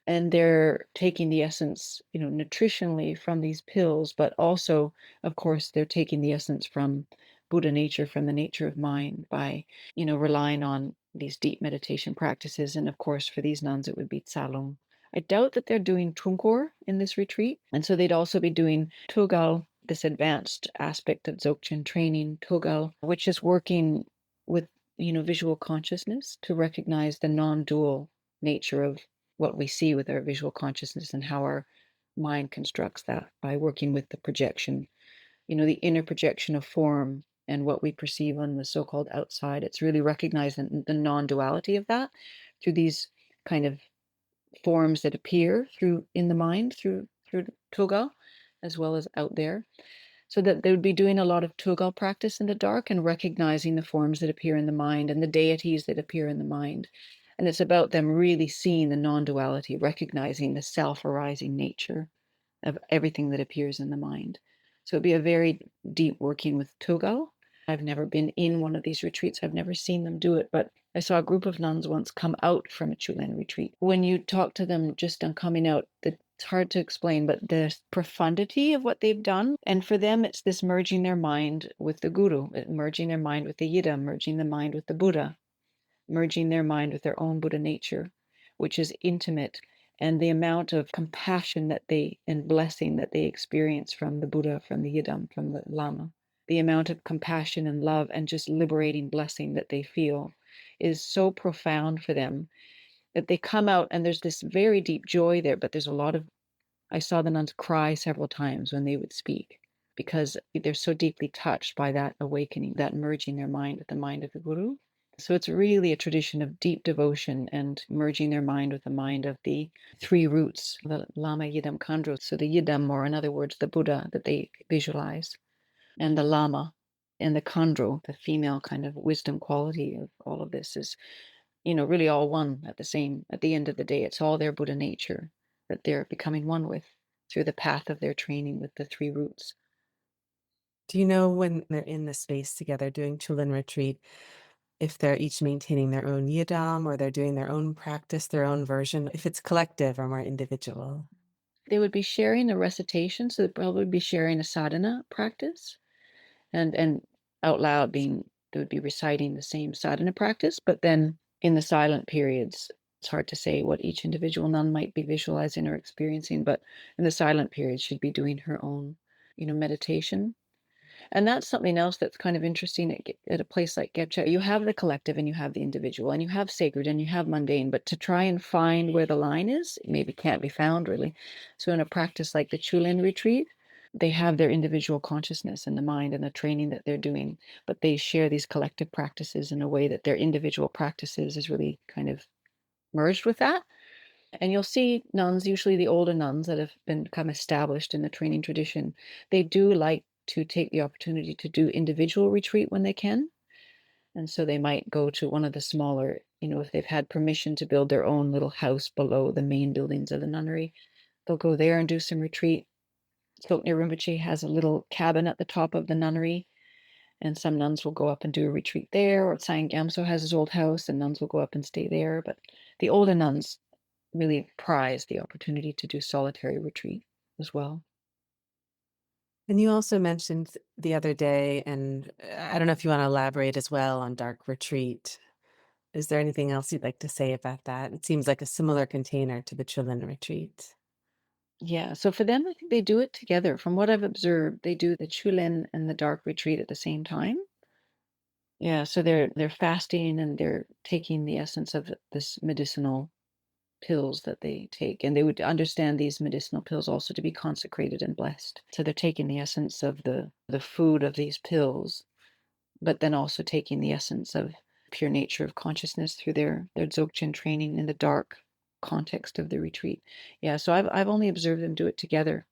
And they're taking the essence, nutritionally from these pills, but also, of course, they're taking the essence from Buddha nature, from the nature of mind by, relying on these deep meditation practices. And of course, for these nuns, it would be Tsa-lung. I doubt that they're doing trulkhor in this retreat. And so they'd also be doing Togal, this advanced aspect of Dzogchen training, Togal, which is working with, visual consciousness to recognize the non-dual nature of what we see with our visual consciousness and how our mind constructs that by working with the projection, the inner projection of form and what we perceive on the so-called outside. It's really recognizing the non-duality of that through these kind of forms that appear through in the mind through Togal, as well as out there. So that they would be doing a lot of Togal practice in the dark and recognizing the forms that appear in the mind and the deities that appear in the mind. And it's about them really seeing the non-duality, recognizing the self-arising nature of everything that appears in the mind. So it'd be a very deep working with Togal. I've never been in one of these retreats. I've never seen them do it, but I saw a group of nuns once come out from a Chudlen retreat. When you talk to them just on coming out, it's hard to explain, but the profundity of what they've done. And for them, it's this merging their mind with the Guru, merging their mind with the Yidam, merging the mind with the Buddha, merging their mind with their own Buddha nature, which is intimate, and the amount of compassion that and blessing that they experience from the Buddha, from the Yidam, from the lama, the amount of compassion and love and just liberating blessing that they feel is so profound for them that they come out and there's this very deep joy there, but there's a lot of, I saw the nuns cry several times when they would speak because they're so deeply touched by that awakening, that merging their mind with the mind of the Guru. So it's really a tradition of deep devotion and merging their mind with the mind of the three roots, the lama, Yidam, Khandro. So the Yidam, or in other words, the Buddha that they visualize, and the lama and the Khandro, the female kind of wisdom quality of all of this is, really all one at the end of the day. It's all their Buddha nature that they're becoming one with through the path of their training with the three roots. Do you know when they're in the space together doing Chudlen retreat, if they're each maintaining their own yidam or they're doing their own practice, their own version, if it's collective or more individual? They would be sharing a recitation, so they'd probably be sharing a sadhana practice, and out loud they would be reciting the same sadhana practice, but then in the silent periods, it's hard to say what each individual nun might be visualizing or experiencing, but in the silent periods, she'd be doing her own, meditation. And that's something else that's kind of interesting at a place like Gebchak. You have the collective and you have the individual, and you have sacred and you have mundane, but to try and find where the line is, it maybe can't be found really. So in a practice like the Chudlen retreat, they have their individual consciousness in the mind and the training that they're doing, but they share these collective practices in a way that their individual practices is really kind of merged with that. And you'll see nuns, usually the older nuns that have become established in the training tradition, they do like to take the opportunity to do individual retreat when they can. And so they might go to one of the smaller, if they've had permission to build their own little house below the main buildings of the nunnery, they'll go there and do some retreat. Tsoknyi Rinpoche has a little cabin at the top of the nunnery, and some nuns will go up and do a retreat there, or Tsa Gyamtso has his old house, and nuns will go up and stay there. But the older nuns really prize the opportunity to do solitary retreat as well. And you also mentioned the other day, and I don't know if you want to elaborate as well on dark retreat. Is there anything else you'd like to say about that? It seems like a similar container to the Chudlen retreat. Yeah, so for them, I think they do it together. From what I've observed, they do the Chudlen and the dark retreat at the same time. Yeah, so they're fasting and they're taking the essence of this medicinal pills that they take, and they would understand these medicinal pills also to be consecrated and blessed. So they're taking the essence of the food of these pills, but then also taking the essence of pure nature of consciousness through their Dzogchen training in the dark context of the retreat. Yeah, so I've only observed them do it together.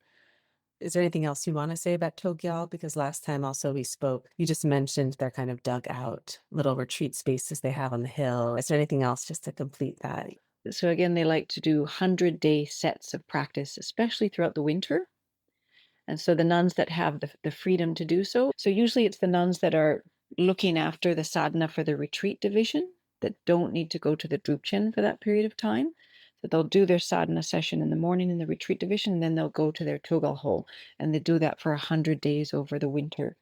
Is there anything else you want to say about Togal? Because last time also we spoke, you just mentioned their kind of dug out little retreat spaces they have on the hill. Is there anything else just to complete that? So again, they like to do 100-day sets of practice, especially throughout the winter. And so the nuns that have the freedom to do so. So usually it's the nuns that are looking after the sadhana for the retreat division that don't need to go to the Dzogchen for that period of time. So they'll do their sadhana session in the morning in the retreat division, and then they'll go to their Togal hole. And they do that for 100 days over the winter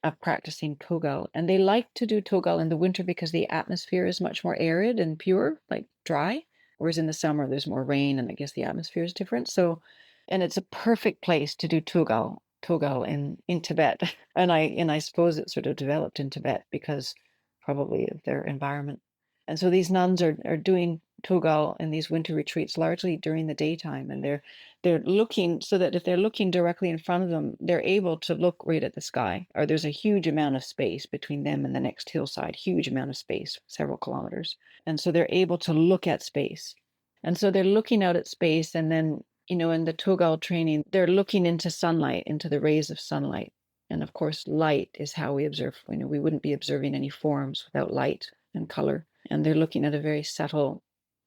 of practicing Togal. And they like to do Togal in the winter because the atmosphere is much more arid and pure, like dry. Whereas in the summer, there's more rain, and I guess the atmosphere is different. So, and it's a perfect place to do Togal in Tibet. And I suppose it sort of developed in Tibet because probably of their environment. And so these nuns are doing Togal in these winter retreats largely during the daytime, and they're looking so that if they're looking directly in front of them, they're able to look right at the sky, or there's a huge amount of space between them and the next hillside, huge amount of space, several kilometers. And so they're able to look at space. And so they're looking out at space, and then, in the Togal training, they're looking into sunlight, into the rays of sunlight. And of course, light is how we observe. We wouldn't be observing any forms without light and color. And they're looking at a very subtle,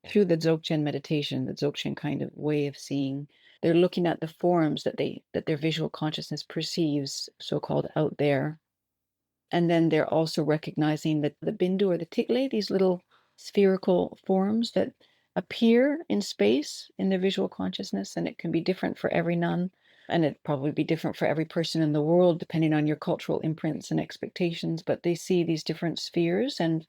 through the Dzogchen meditation, the Dzogchen kind of way of seeing, they're looking at the forms that their visual consciousness perceives, so-called out there. And then they're also recognizing that the bindu or the tikle, these little spherical forms that appear in space in their visual consciousness, and it can be different for every nun, and it'd probably be different for every person in the world, depending on your cultural imprints and expectations, but they see these different spheres. And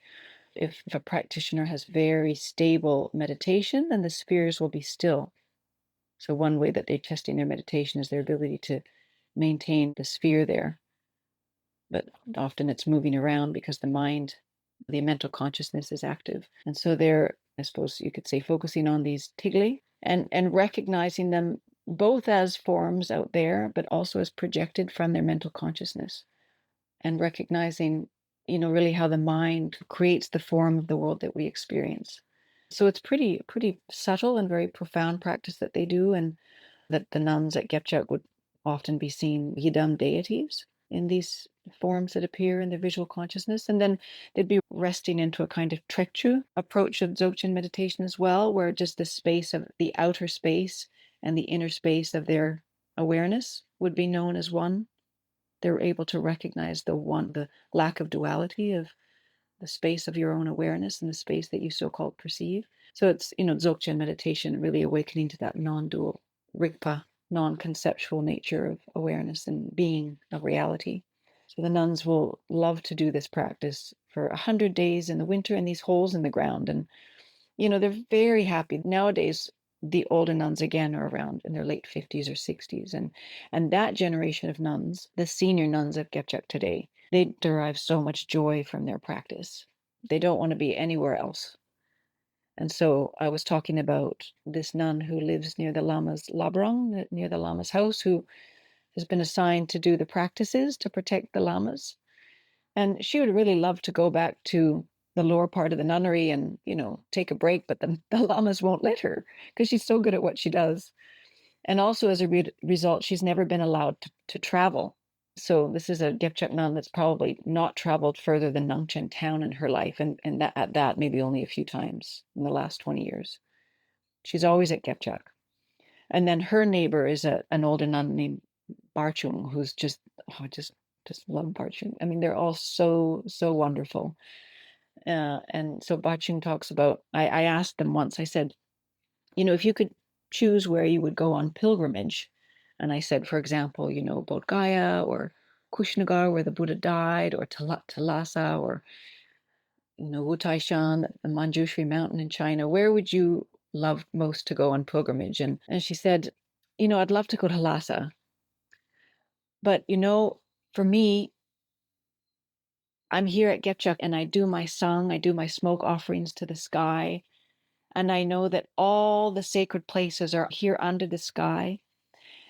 if a practitioner has very stable meditation, then the spheres will be still. So one way that they're testing their meditation is their ability to maintain the sphere there. But often it's moving around because the mind, the mental consciousness is active. And so they're, I suppose you could say, focusing on these tigli and recognizing them both as forms out there, but also as projected from their mental consciousness, and recognizing, really how the mind creates the form of the world that we experience. So it's pretty subtle and very profound practice that they do, and that the nuns at Gebchak would often be seeing Yidam deities in these forms that appear in their visual consciousness. And then they'd be resting into a kind of trekchod approach of Dzogchen meditation as well, where just the space of the outer space and the inner space of their awareness would be known as one. They're able to recognize the lack of duality of the space of your own awareness and the space that you so-called perceive. So it's, Dzogchen meditation, really awakening to that non-dual rigpa, non-conceptual nature of awareness and being of reality. So the nuns will love to do this practice for 100 days in the winter in these holes in the ground. And, they're very happy. Nowadays, the older nuns again are around in their late 50s or 60s. And that generation of nuns, the senior nuns of Gebchak today, they derive so much joy from their practice. They don't want to be anywhere else. And so I was talking about this nun who lives near the Lama's labrang, near the Lama's house, who has been assigned to do the practices to protect the Lamas. And she would really love to go back to the lower part of the nunnery and, take a break, but the Lamas won't let her because she's so good at what she does. And also as a result, she's never been allowed to travel. So this is a Gebchak nun that's probably not traveled further than Nangchen town in her life, and at that maybe only a few times in the last 20 years. She's always at Gebchak. And then her neighbor is an older nun named Barchung, who's just love Barchung. I mean, they're all so wonderful. And so Barchung talks about, I asked them once, I said, if you could choose where you would go on pilgrimage, and I said, for example, Bodh Gaya or Kushnagar, where the Buddha died, or Lhasa, or Wutaishan, the Manjushri mountain in China, where would you love most to go on pilgrimage? And she said, I'd love to go to Lhasa, but for me, I'm here at Gebchak and I do my sung, I do my smoke offerings to the sky, and I know that all the sacred places are here under the sky.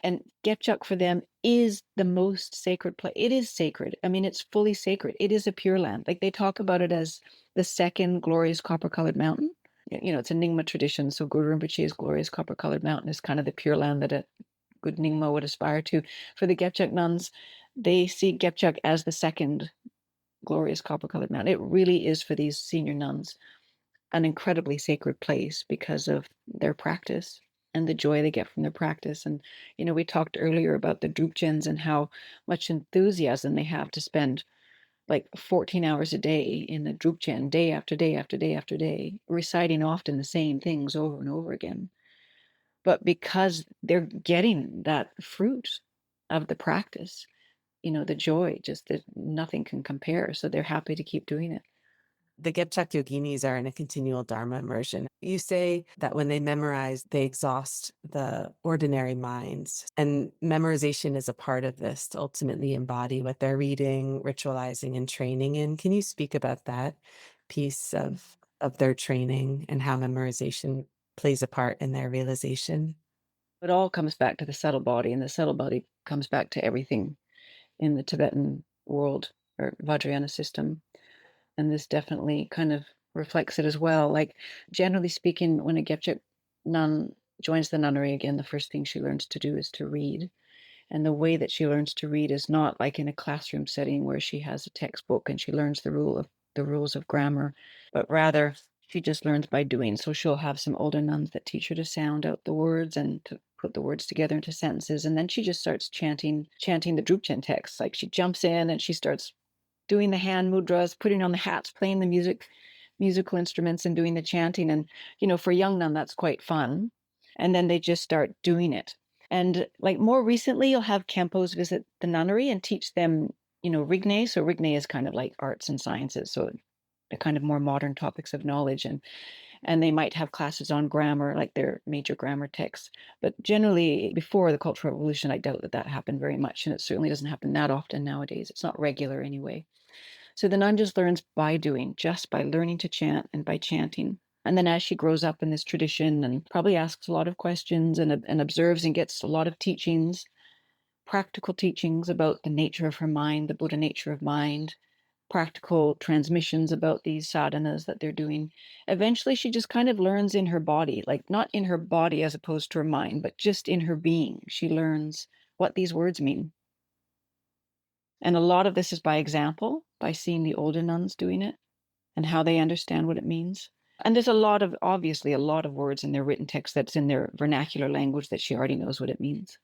And Gebchak for them is the most sacred place. It is sacred. I mean, it's fully sacred. It is a pure land. Like they talk about it as the second glorious copper-colored mountain. It's a Nyingma tradition. So Guru Rinpoche's glorious copper-colored mountain is kind of the pure land that a good Nyingma would aspire to. For the Gebchak nuns, they see Gebchak as the second glorious copper-colored mountain. It really is for these senior nuns an incredibly sacred place because of their practice and the joy they get from their practice. And, we talked earlier about the Drukgyens and how much enthusiasm they have to spend like 14 hours a day in the Drukchen, day after day after day after day, reciting often the same things over and over again. But because they're getting that fruit of the practice, the joy, just that nothing can compare. So they're happy to keep doing it. The Gebchak yoginis are in a continual Dharma immersion. You say that when they memorize, they exhaust the ordinary minds, and memorization is a part of this to ultimately embody what they're reading, ritualizing, and training in. Can you speak about that piece of their training and how memorization plays a part in their realization? It all comes back to the subtle body, and the subtle body comes back to everything in the Tibetan world or Vajrayana system. And this definitely kind of reflects it as well. Like, generally speaking, when a Gebchak nun joins the nunnery again, the first thing she learns to do is to read. And the way that she learns to read is not like in a classroom setting where she has a textbook and she learns the rules of grammar, but rather she just learns by doing. So she'll have some older nuns that teach her to sound out the words and to put the words together into sentences. And then she just starts chanting the Drupchen text. Like, she jumps in and she starts doing the hand mudras, putting on the hats, playing the musical instruments and doing the chanting. And, for a young nun, that's quite fun. And then they just start doing it. And like more recently, you'll have Kempos visit the nunnery and teach them, Rigne. So Rigne is kind of like arts and sciences. So the kind of more modern topics of knowledge. And they might have classes on grammar, like their major grammar texts. But generally, before the Cultural Revolution, I doubt that happened very much. And it certainly doesn't happen that often nowadays. It's not regular anyway. So the nun just learns by doing, just by learning to chant and by chanting. And then as she grows up in this tradition and probably asks a lot of questions and observes and gets a lot of teachings, practical teachings about the nature of her mind, the Buddha nature of mind, practical transmissions about these sadhanas that they're doing. Eventually, she just kind of learns in her body, like not in her body as opposed to her mind, but just in her being. She learns what these words mean. And a lot of this is by example, by seeing the older nuns doing it and how they understand what it means. And there's obviously a lot of words in their written text that's in their vernacular language that she already knows what it means.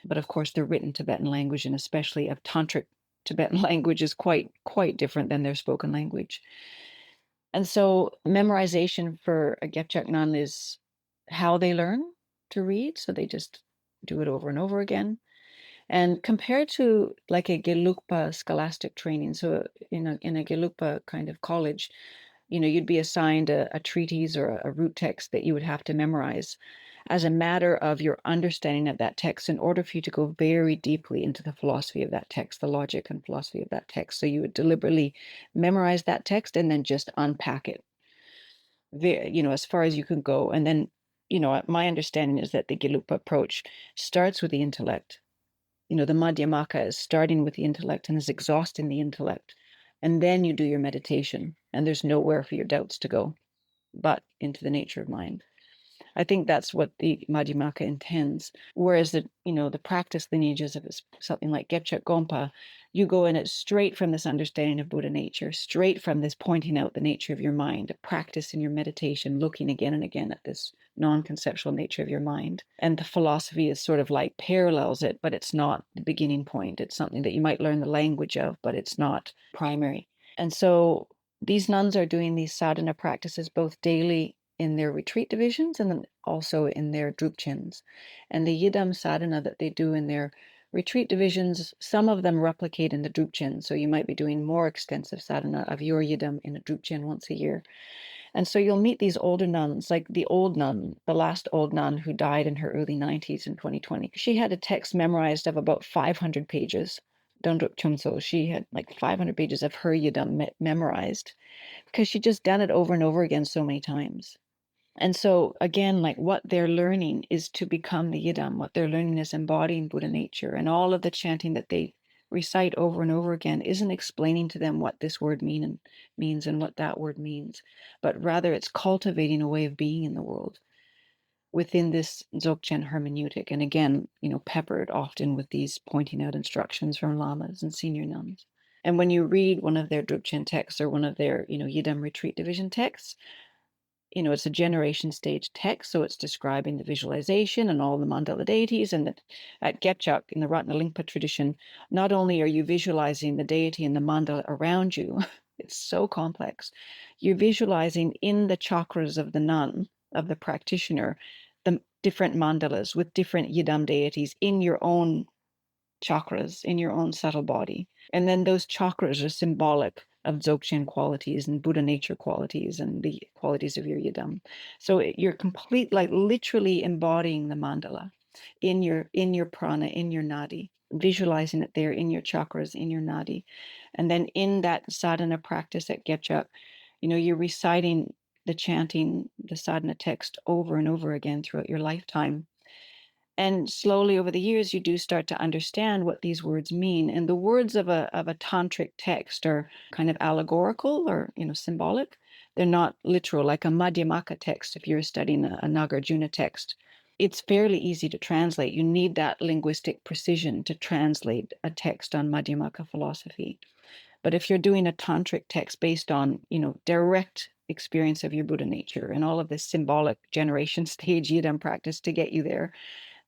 But of course, their written Tibetan language, and especially of Tantric Tibetan language, is quite different than their spoken language. And so memorization for a Gebchak nun is how they learn to read. So they just do it over and over again. And compared to like a Gelugpa scholastic training, so in a Gelugpa kind of college, you'd be assigned a treatise or a root text that you would have to memorize as a matter of your understanding of that text in order for you to go very deeply into the philosophy of that text, the logic and philosophy of that text. So you would deliberately memorize that text and then just unpack it, as far as you can go. And then, my understanding is that the Gelugpa approach starts with the intellect. The Madhyamaka is starting with the intellect and is exhausting the intellect. And then you do your meditation, and there's nowhere for your doubts to go but into the nature of mind. I think that's what the Madhyamaka intends. Whereas the practice lineages of something like Gebchak Gompa, you go in it straight from this understanding of Buddha nature, straight from this pointing out the nature of your mind, a practice in your meditation, looking again and again at this non-conceptual nature of your mind. And the philosophy is sort of like parallels it, but it's not the beginning point. It's something that you might learn the language of, but it's not primary. And so these nuns are doing these sadhana practices both daily in their retreat divisions and then also in their drupchens. And the Yidam sadhana that they do in their retreat divisions, some of them replicate in the drupchen. So you might be doing more extensive sadhana of your Yidam in a drupchen once a year. And so you'll meet these older nuns, like the old nun, the last old nun who died in her early 90s in 2020. She had a text memorized of about 500 pages. Dondruk Chumso, she had like 500 pages of her Yidam memorized because she'd just done it over and over again so many times. And so again, like what they're learning is to become the Yidam. What they're learning is embodying Buddha nature. And all of the chanting that they recite over and over again isn't explaining to them what this word means and what that word means, but rather it's cultivating a way of being in the world. within this Dzogchen hermeneutic. And again, peppered often with these pointing out instructions from lamas and senior nuns. And when you read one of their Drupchen texts or one of their, Yidam retreat division texts, it's a generation stage text, so it's describing the visualization and all the mandala deities. And that at Gebchak, in the Ratnalingpa tradition, not only are you visualizing the deity and the mandala around you, it's so complex, you're visualizing in the chakras of the nun, of the practitioner, the different mandalas with different Yidam deities in your own chakras, in your own subtle body. And then those chakras are symbolic of Dzogchen qualities and Buddha nature qualities and the qualities of your Yidam. So you're literally embodying the mandala in your prana, in your nadi, visualizing it there in your chakras, in your nadi. And then in that sadhana practice at Gebchak, you're reciting the chanting, the sadhana text over and over again throughout your lifetime. And slowly over the years, you do start to understand what these words mean. And the words of a tantric text are kind of allegorical or symbolic. They're not literal, like a Madhyamaka text. If you're studying a Nagarjuna text, it's fairly easy to translate. You need that linguistic precision to translate a text on Madhyamaka philosophy. But if you're doing a tantric text based on direct experience of your Buddha nature and all of this symbolic generation stage Yidam practice to get you there,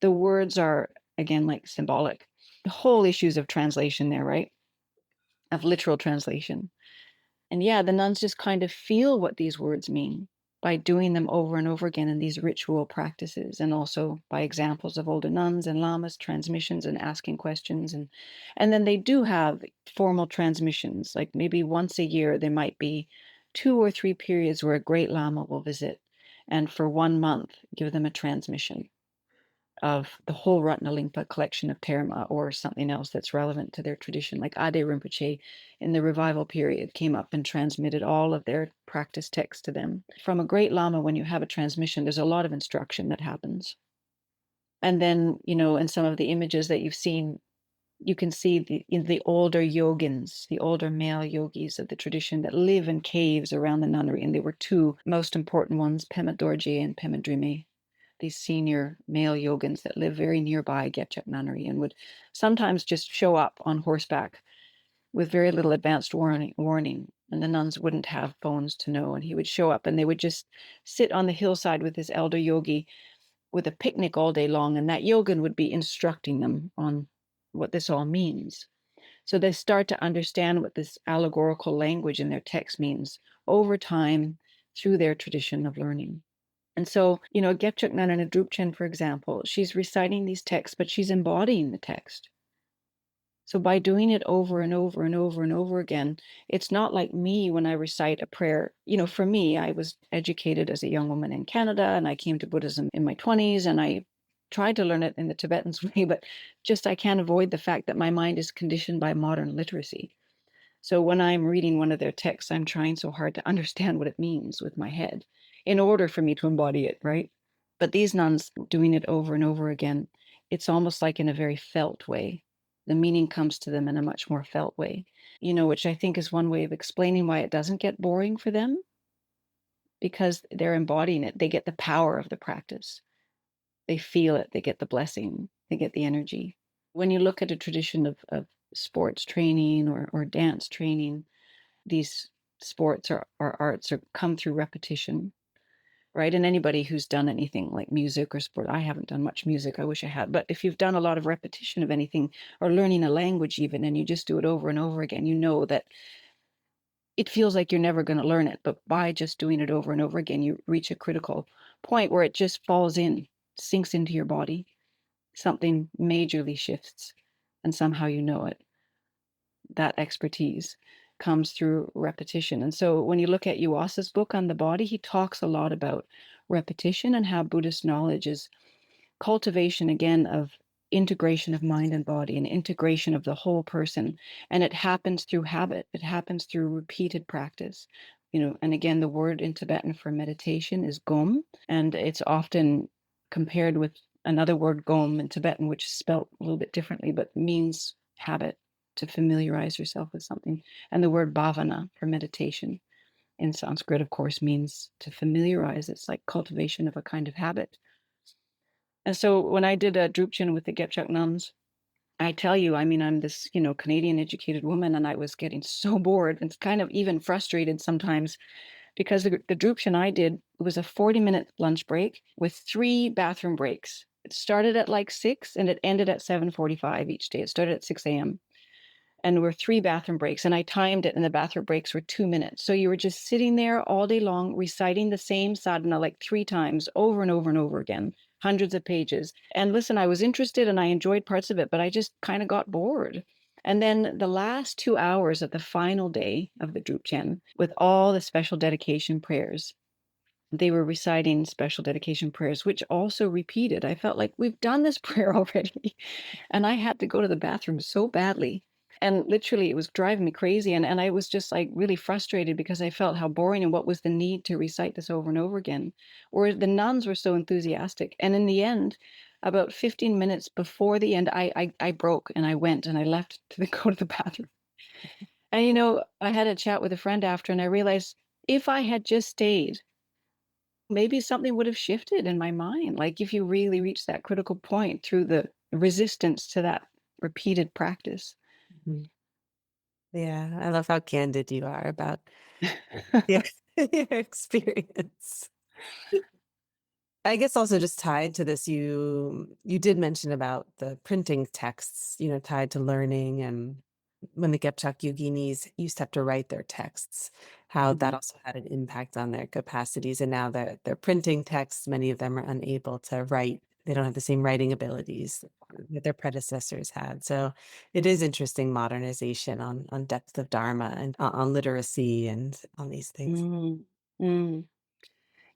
the words are, again, like symbolic. The whole issues of translation there, right? Of literal translation. And yeah, the nuns just kind of feel what these words mean by doing them over and over again in these ritual practices, and also by examples of older nuns and lamas, transmissions and asking questions. And then they do have formal transmissions, like maybe once a year, there might be 2 or 3 periods where a great lama will visit and for 1 month give them a transmission of the whole Ratnalingpa collection of Terma or something else that's relevant to their tradition. Like Ade Rinpoche in the revival period came up and transmitted all of their practice texts to them. From a great Lama, when you have a transmission, there's a lot of instruction that happens. And then, in some of the images that you've seen, you can see the older yogins, the older male yogis of the tradition that live in caves around the nunnery. And there were 2 most important ones, Pema Dorje and Pema Drimed, these senior male yogins that live very nearby Gebchak Nunnery and would sometimes just show up on horseback with very little advanced warning. And the nuns wouldn't have phones to know. And he would show up and they would just sit on the hillside with this elder yogi with a picnic all day long. And that yogin would be instructing them on what this all means. So they start to understand what this allegorical language in their text means over time through their tradition of learning. And so, Gebchak Nunna Drupchen, for example, she's reciting these texts, but she's embodying the text. So by doing it over and over and over and over again, it's not like me when I recite a prayer. For me, I was educated as a young woman in Canada, and I came to Buddhism in my 20s, and I tried to learn it in the Tibetan's way, but just I can't avoid the fact that my mind is conditioned by modern literacy. So when I'm reading one of their texts, I'm trying so hard to understand what it means with my head in order for me to embody it, right? But these nuns doing it over and over again, it's almost like in a very felt way. The meaning comes to them in a much more felt way, which I think is one way of explaining why it doesn't get boring for them, because they're embodying it. They get the power of the practice. They feel it. They get the blessing. They get the energy. When you look at a tradition of sports training or dance training, these sports or arts come through repetition, right? And anybody who's done anything like music or sport, I haven't done much music, I wish I had, but if you've done a lot of repetition of anything or learning a language even, and you just do it over and over again, you know that it feels like you're never going to learn it. But by just doing it over and over again, you reach a critical point where it just falls in, sinks into your body. Something majorly shifts, and somehow you know it. That expertise comes through repetition. And so when you look at Yuasa's book on the body, he talks a lot about repetition and how Buddhist knowledge is cultivation, again, of integration of mind and body and integration of the whole person. And it happens through habit. It happens through repeated practice. And again, the word in Tibetan for meditation is gom, and it's often compared with another word, gom, in Tibetan, which is spelt a little bit differently, but means habit, to familiarize yourself with something. And the word bhavana for meditation in Sanskrit, of course, means to familiarize. It's like cultivation of a kind of habit. And so when I did a Drupchen with the Gebchak nuns, I tell you, I mean, I'm this, Canadian educated woman, and I was getting so bored and kind of even frustrated sometimes because the Drupchen I did was a 40-minute lunch break with 3 bathroom breaks. It started at like 6 and it ended at 7:45 each day. It started at 6 a.m. and there were 3 bathroom breaks, and I timed it, and the bathroom breaks were 2 minutes. So you were just sitting there all day long reciting the same sadhana like 3 times over and over and over again, hundreds of pages. And listen, I was interested and I enjoyed parts of it, but I just kind of got bored. And then the last 2 hours of the final day of the Drupchen, with all the special dedication prayers, they were reciting special dedication prayers, which also repeated. I felt like we've done this prayer already. And I had to go to the bathroom so badly. And literally, it was driving me crazy. And I was just like really frustrated because I felt how boring and what was the need to recite this over and over again. Or the nuns were so enthusiastic. And in the end, about 15 minutes before the end, I broke and I went and I left to go to the bathroom. And, I had a chat with a friend after, and I realized if I had just stayed, maybe something would have shifted in my mind. Like if you really reach that critical point through the resistance to that repeated practice. Mhm. Yeah, I love how candid you are about your, your experience. I guess also just tied to this, you did mention about the printing texts, tied to learning, and when the Gebchak yoginis used to have to write their texts, how that also had an impact on their capacities. And now that they're printing texts, many of them are unable to write. They don't have the same writing abilities that their predecessors had. So it is interesting modernization on depth of Dharma and on literacy and on these things. Mm, mm.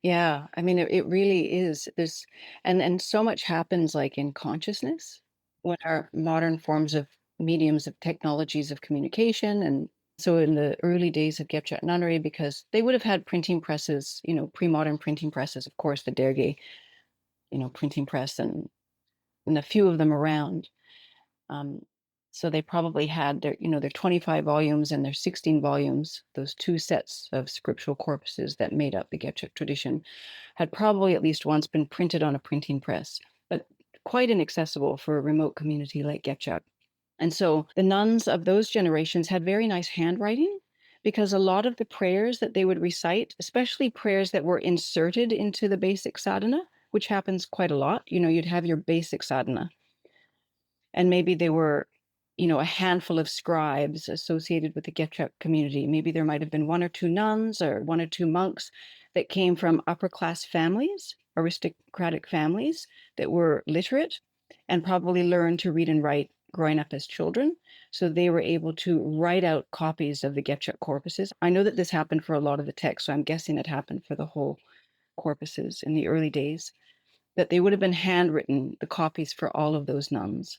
Yeah, I mean, it really is. There's and so much happens like in consciousness when our modern forms of mediums of technologies of communication. And so in the early days of Gebchak nunnery, because they would have had printing presses, pre-modern printing presses, of course, the Derge, printing press, and a few of them around. Um, so they probably had their 25 volumes and their 16 volumes, those 2 sets of scriptural corpuses that made up the Gebchak tradition, had probably at least once been printed on a printing press, but quite inaccessible for a remote community like Gebchak. And so the nuns of those generations had very nice handwriting because a lot of the prayers that they would recite, especially prayers that were inserted into the basic sadhana, which happens quite a lot, you'd have your basic sadhana and maybe they were, a handful of scribes associated with the Gebchak community. Maybe there might have been 1 or 2 nuns or 1 or 2 monks that came from upper class families, aristocratic families that were literate and probably learned to read and write growing up as children. So they were able to write out copies of the Gebchak corpuses. I know that this happened for a lot of the texts, so I'm guessing it happened for the whole corpuses in the early days, that they would have been handwritten, the copies for all of those nuns.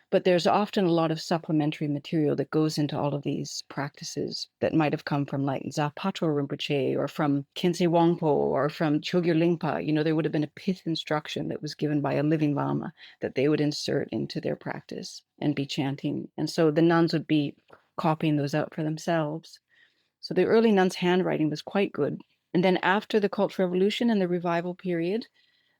But there's often a lot of supplementary material that goes into all of these practices that might have come from like Zapato Rinpoche or from Khyentse Wangpo or from Chogyur Lingpa. There would have been a pith instruction that was given by a living lama that they would insert into their practice and be chanting. And so the nuns would be copying those out for themselves. So the early nuns' handwriting was quite good. And then after the Cultural Revolution and the revival period,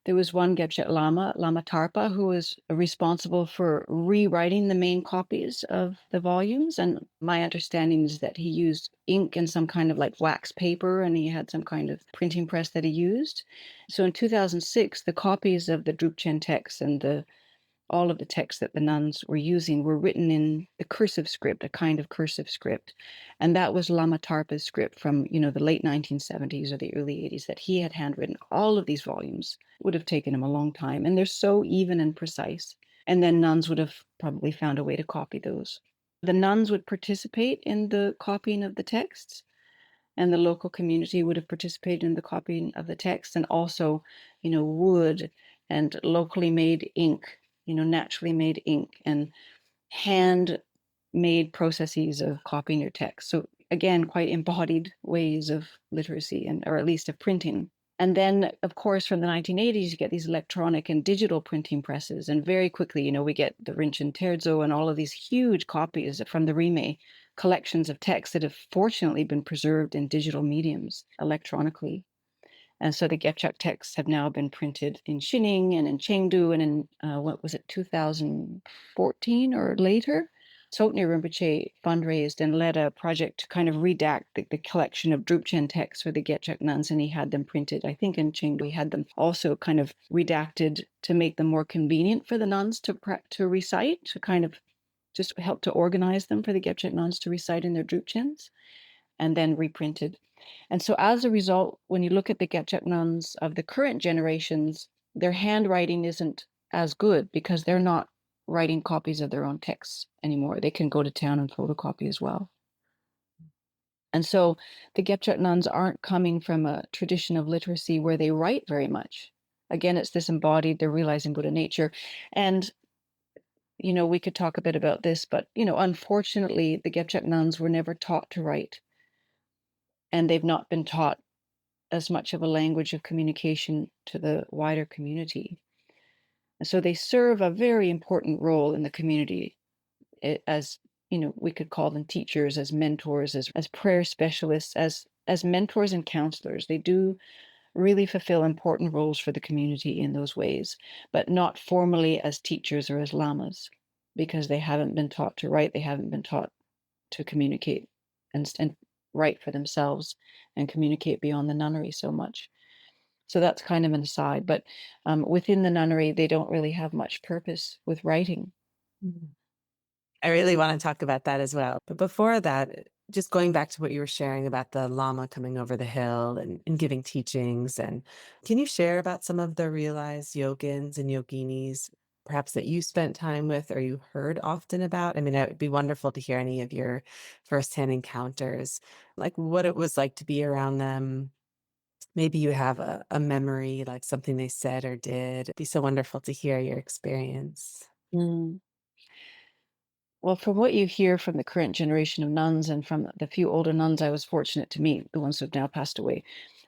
there was one Gebchak Lama, Lama Tarpa, who was responsible for rewriting the main copies of the volumes. And my understanding is that he used ink and some kind of like wax paper, and he had some kind of printing press that he used. So in 2006, the copies of the Drupchen texts and all of the texts that the nuns were using were written in the cursive script, a kind of cursive script. And that was Lama Tarpa's script from, the late 1970s or the early 80s that he had handwritten. All of these volumes would have taken him a long time. And they're so even and precise. And then nuns would have probably found a way to copy those. The nuns would participate in the copying of the texts, and the local community would have participated in the copying of the text, and also, wood and locally made ink, naturally made ink and hand made processes of copying your text. So again, quite embodied ways of literacy or at least of printing. And then, of course, from the 1980s, you get these electronic and digital printing presses. And very quickly, we get the Rinchen Terzo and all of these huge copies from the Rime collections of texts that have fortunately been preserved in digital mediums electronically. And so the Gebchak texts have now been printed in Xining and in Chengdu, and in, 2014 or later? Tsoknyi Rinpoche fundraised and led a project to kind of redact the collection of Drupchen texts for the Gebchak nuns, and he had them printed. I think in Chengdu he had them also kind of redacted to make them more convenient for the nuns to recite, to kind of just help to organize them for the Gebchak nuns to recite in their Drupchens, and then reprinted. And so as a result, when you look at the Gebchak nuns of the current generations, their handwriting isn't as good because they're not writing copies of their own texts anymore. They can go to town and photocopy as well. And so the Gebchak nuns aren't coming from a tradition of literacy where they write very much. Again, it's this embodied, they're realizing Buddha nature. And, we could talk a bit about this, but, unfortunately, the Gebchak nuns were never taught to write. And they've not been taught as much of a language of communication to the wider community. And so they serve a very important role in the community as, we could call them teachers, as mentors, as prayer specialists, as mentors and counselors. They do really fulfill important roles for the community in those ways, but not formally as teachers or as lamas, because they haven't been taught to write. They haven't been taught to communicate and write for themselves and communicate beyond the nunnery so much. So that's kind of an aside, but within the nunnery, they don't really have much purpose with writing. I really want to talk about that as well. But before that, just going back to what you were sharing about the Lama coming over the hill and giving teachings, and can you share about some of the realized yogins and yoginis, perhaps that you spent time with or you heard often about? I mean, it would be wonderful to hear any of your firsthand encounters, like what it was like to be around them. Maybe you have a memory, like something they said or did. It'd be so wonderful to hear your experience. Mm. Well, from what you hear from the current generation of nuns and from the few older nuns I was fortunate to meet, the ones who have now passed away,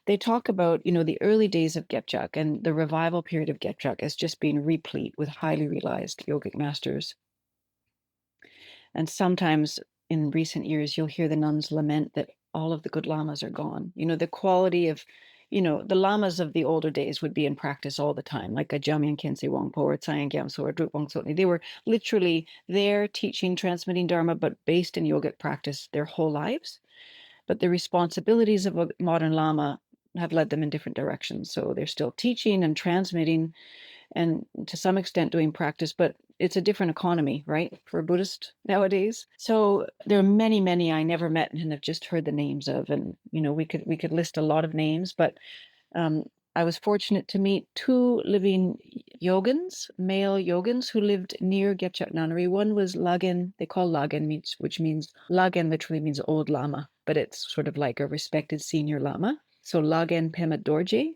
they talk about, the early days of Gebchak and the revival period of Gebchak as just being replete with highly realized yogic masters. And sometimes in recent years, you'll hear the nuns lament that all of the good lamas are gone. The quality of, the lamas of the older days would be in practice all the time, like a Jamyen Khyentse Wangpo or Tsayen Gyamso or Druk Wangtsotni. They were literally there teaching, transmitting Dharma, but based in yogic practice their whole lives. But the responsibilities of a modern lama have led them in different directions. So they're still teaching and transmitting and to some extent doing practice, but it's a different economy, right, for a Buddhist nowadays. So there are many, many I never met and have just heard the names of, and we could list a lot of names, but I was fortunate to meet two living yogins, male yogins, who lived near Gebchak Nunnery. One was Lagen, they call Lagen, which means, Lagen literally means old lama, but it's sort of like a respected senior lama. So Lagen Pema Dorje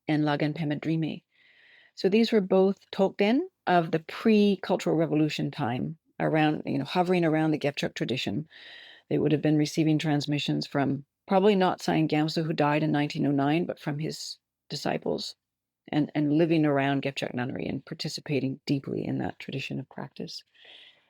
and Lagen Pema Drime. So these were both Tokden of the pre-Cultural Revolution time, around, hovering around the Gebchak tradition. They would have been receiving transmissions from probably not Tsayen Gyamso, who died in 1909, but from his disciples, and living around Gebchak Nunnery and participating deeply in that tradition of practice.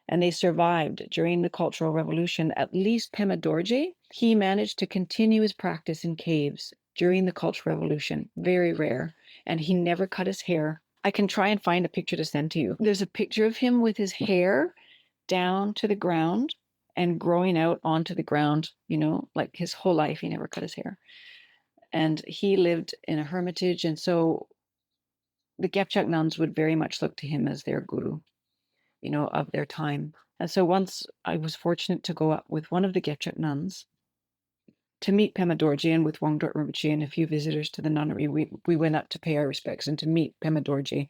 And they survived during the Cultural Revolution. At least Pema Dorje, he managed to continue his practice in caves during the Cultural Revolution. Very rare. And he never cut his hair. I can try and find a picture to send to you. There's a picture of him with his hair down to the ground and growing out onto the ground, like his whole life, he never cut his hair. And he lived in a hermitage. And so the Gebchak nuns would very much look to him as their guru, of their time. And so once I was fortunate to go up with one of the Gebchak nuns to meet Pema Dorje, and with Wangdrak Rinpoche and a few visitors to the nunnery, we went up to pay our respects and to meet Pema Dorje.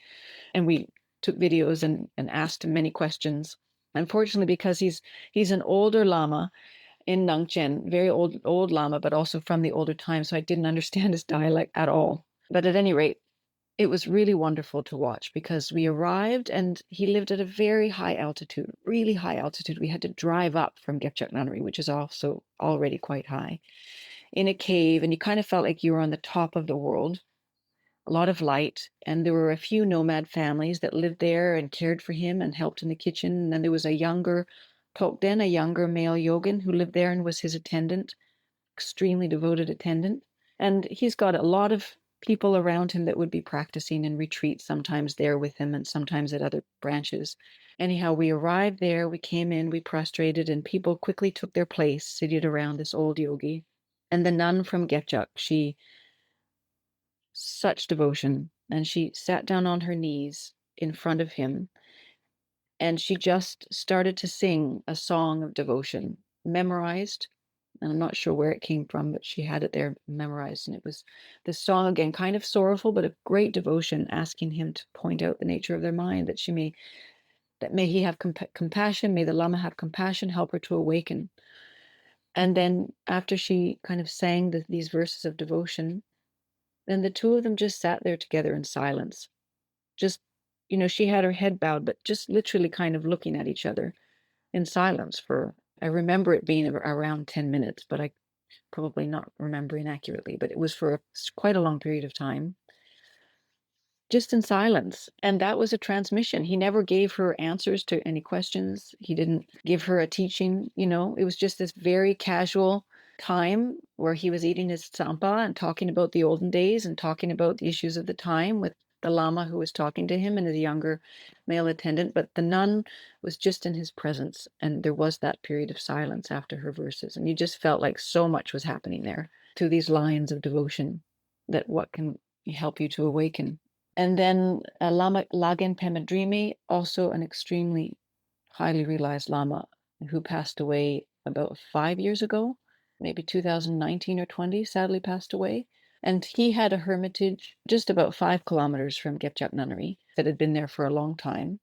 And we took videos and asked him many questions. Unfortunately, because he's an older lama in Nangchen, very old lama, but also from the older time, so I didn't understand his dialect at all. But at any rate, it was really wonderful to watch, because we arrived and he lived at a very high altitude, really high altitude. We had to drive up from Gebchak Nunnery, which is also already quite high, in a cave, and you kind of felt like you were on the top of the world. A lot of light, and there were a few nomad families that lived there and cared for him and helped in the kitchen. And then there was a younger Tokden, a younger male yogin, who lived there and was his attendant, extremely devoted attendant. And he's got a lot of people around him that would be practicing in retreat, sometimes there with him and sometimes at other branches. Anyhow, we arrived there, we came in, we prostrated, and people quickly took their place, seated around this old yogi. And the nun from Gebchak, such devotion, and she sat down on her knees in front of him, and she just started to sing a song of devotion, memorized. And I'm not sure where it came from, but she had it there memorized. And it was this song, again, kind of sorrowful, but of great devotion, asking him to point out the nature of their mind, that may he have compassion, may the Lama have compassion, help her to awaken. And then after she kind of sang these verses of devotion, then the two of them just sat there together in silence. Just, she had her head bowed, but just literally kind of looking at each other in silence I remember it being around 10 minutes, but I probably not remembering accurately, but it was for quite a long period of time, just in silence. And that was a transmission. He never gave her answers to any questions. He didn't give her a teaching, it was just this very casual time where he was eating his tsampa and talking about the olden days and talking about the issues of the time with the Lama who was talking to him and his younger male attendant. But the nun was just in his presence, and there was that period of silence after her verses. And you just felt like so much was happening there through these lines of devotion, that what can help you to awaken. And then Lama Yogin Pema Dorje, also an extremely highly realized Lama who passed away about 5 years ago, maybe 2019 or 20, sadly passed away. And he had a hermitage just about 5 kilometers from Gebchak Nunnery that had been there for a long time.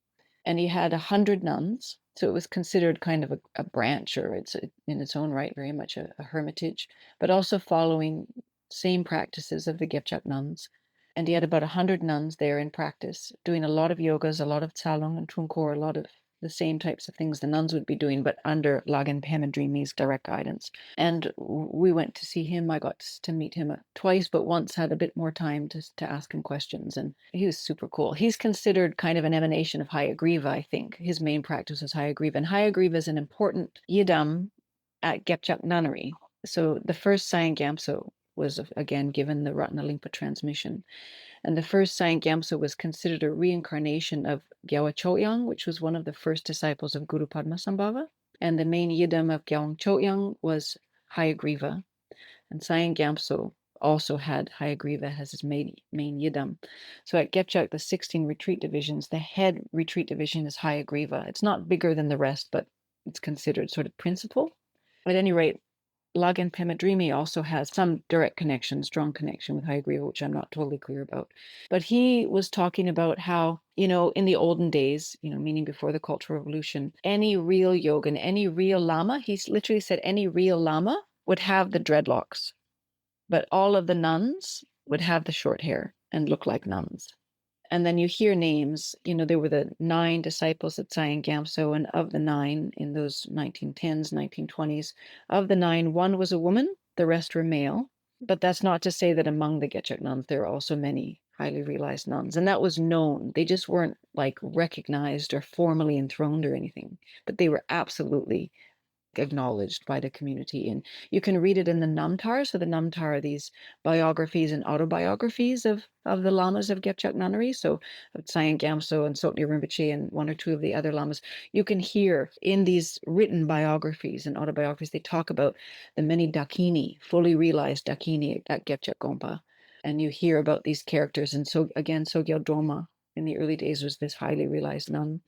And he had 100 nuns. So it was considered kind of a branch, or it's in its own right very much a hermitage, but also following same practices of the Gebchak nuns. And he had about 100 nuns there in practice, doing a lot of yogas, a lot of Tsa-lung and trulkhor, a lot of the same types of things the nuns would be doing, but under Yogin Pema Dorje's direct guidance. And we went to see him. I got to meet him twice, but once had a bit more time to ask him questions. And he was super cool. He's considered kind of an emanation of Hayagriva, I think. His main practice is Hayagriva. And Hayagriva is an important Yidam at Gebchak Nunnery. So the first Sayang Gyamtso was, again, given the Ratnalingpa transmission. And the first Sayang Gyamtso was considered a reincarnation of Gyalwa Chotyang, which was one of the first disciples of Guru Padmasambhava. And the main Yidam of Gyalwa Chotyang was Hayagriva. And Sayang Gyamtso also had Hayagriva as his main Yidam. So at Gebchak, the 16 retreat divisions, the head retreat division is Hayagriva. It's not bigger than the rest, but it's considered sort of principal. At any rate, Yogin Pema Dorje also has some direct connection, strong connection with Hayagriva, which I'm not totally clear about. But he was talking about how, in the olden days, meaning before the Cultural Revolution, any real yogin, any real Lama, he's literally said any real Lama would have the dreadlocks, but all of the nuns would have the short hair and look like nuns. And then you hear names, there were the 9 disciples at Sayang Gyamtso, and of the 9 in those 1910s, 1920s, of the 9, 1 was a woman, the rest were male. But that's not to say that among the Gebchak nuns, there are also many highly realized nuns. And that was known. They just weren't like recognized or formally enthroned or anything, but they were absolutely acknowledged by the community. And you can read it in the Namtar. So the Namtar are these biographies and autobiographies of the lamas of Gebchak Nunnery. So of Sayang Gyamtso and Sotni Rinpoche and 1 or 2 of the other lamas. You can hear in these written biographies and autobiographies, they talk about the many dakini, fully realized dakini at Gebchak Gompa. And you hear about these characters. And so again, Sogyal Droma in the early days was this highly realized nun,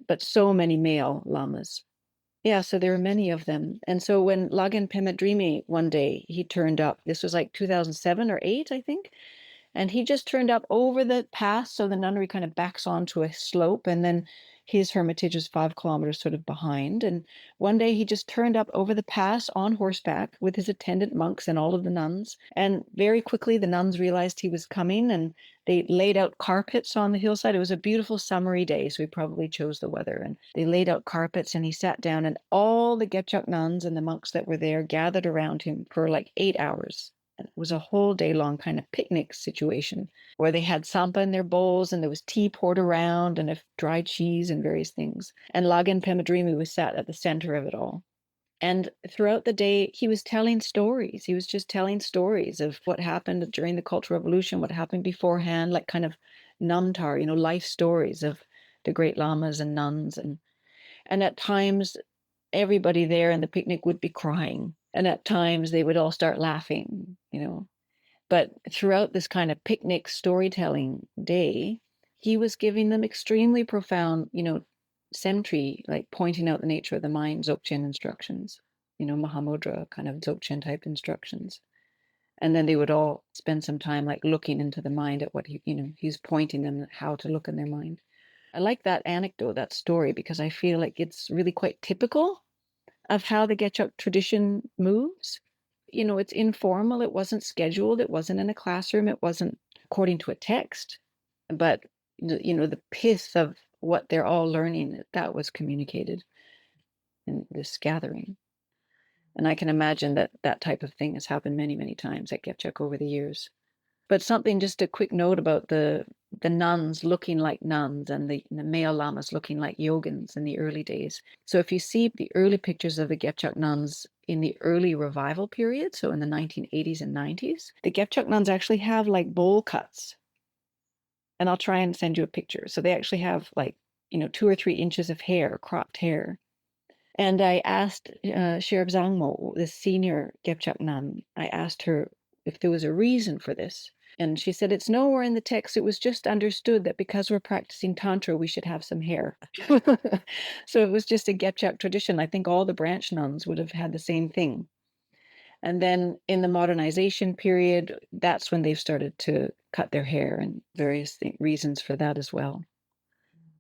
but so many male lamas. Yeah, so there were many of them. And so when Yogin Pema Dorje one day, he turned up, this was like 2007 or 8, I think. And he just turned up over the pass. So the nunnery kind of backs onto a slope, and then his hermitage is 5 kilometers sort of behind. And one day he just turned up over the pass on horseback with his attendant monks and all of the nuns. And very quickly the nuns realized he was coming, and they laid out carpets on the hillside. It was a beautiful summery day, so he probably chose the weather. And they laid out carpets, and he sat down, and all the Gebchak nuns and the monks that were there gathered around him for like 8 hours. And it was a whole day long kind of picnic situation where they had sampa in their bowls, and there was tea poured around and dried cheese and various things. And Yogin Pema Dorje was sat at the center of it all. And throughout the day, he was telling stories. He was just telling stories of what happened during the Cultural Revolution, what happened beforehand, like kind of namtar, life stories of the great lamas and nuns. And at times, everybody there in the picnic would be crying. And at times, they would all start laughing. But throughout this kind of picnic storytelling day, he was giving them extremely profound, semtri, like pointing out the nature of the mind, Dzogchen instructions, Mahamudra kind of Dzogchen type instructions. And then they would all spend some time like looking into the mind at what he's pointing them how to look in their mind. I like that anecdote, that story, because I feel like it's really quite typical of how the Gebchak tradition moves. It's informal. It wasn't scheduled. It wasn't in a classroom. It wasn't according to a text. But, the pith of what they're all learning, that was communicated in this gathering. And I can imagine that that type of thing has happened many, many times at Gebchak over the years. But just a quick note about the nuns looking like nuns and the male lamas looking like yogins in the early days. So if you see the early pictures of the Gebchak nuns in the early revival period, so in the 1980s and 90s, the Gebchak nuns actually have like bowl cuts. And I'll try and send you a picture. So they actually have like, 2 or 3 inches of hair, cropped hair. And I asked Sherab Zangmo, the senior Gebchak nun, I asked her if there was a reason for this. And she said, it's nowhere in the text. It was just understood that because we're practicing Tantra, we should have some hair. So it was just a Gebchak tradition. I think all the branch nuns would have had the same thing. And then in the modernization period, that's when they've started to cut their hair, and various reasons for that as well.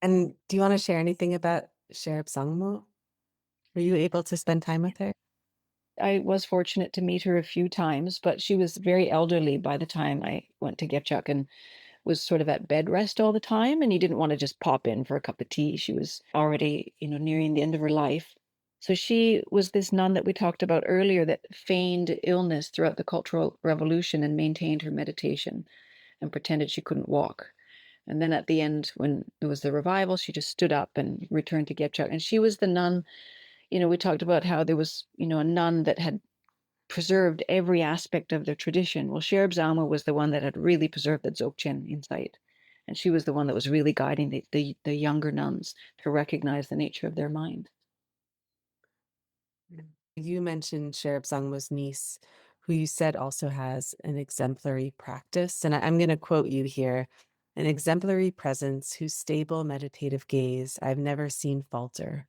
And do you want to share anything about Sherab Zangmo? Were you able to spend time with her? I was fortunate to meet her a few times, but she was very elderly by the time I went to Gebchak and was sort of at bed rest all the time. And you didn't want to just pop in for a cup of tea. She was already, nearing the end of her life. So she was this nun that we talked about earlier that feigned illness throughout the Cultural Revolution and maintained her meditation and pretended she couldn't walk. And then at the end, when it was the revival, she just stood up and returned to Gebchak. And she was the nun, we talked about how there was, a nun that had preserved every aspect of their tradition. Well, Sherab Zangmo was the one that had really preserved the Dzogchen insight. And she was the one that was really guiding the younger nuns to recognize the nature of their mind. You mentioned Sherab Zangmo's niece, who you said also has an exemplary practice. And I'm going to quote you here: an exemplary presence whose stable meditative gaze I've never seen falter,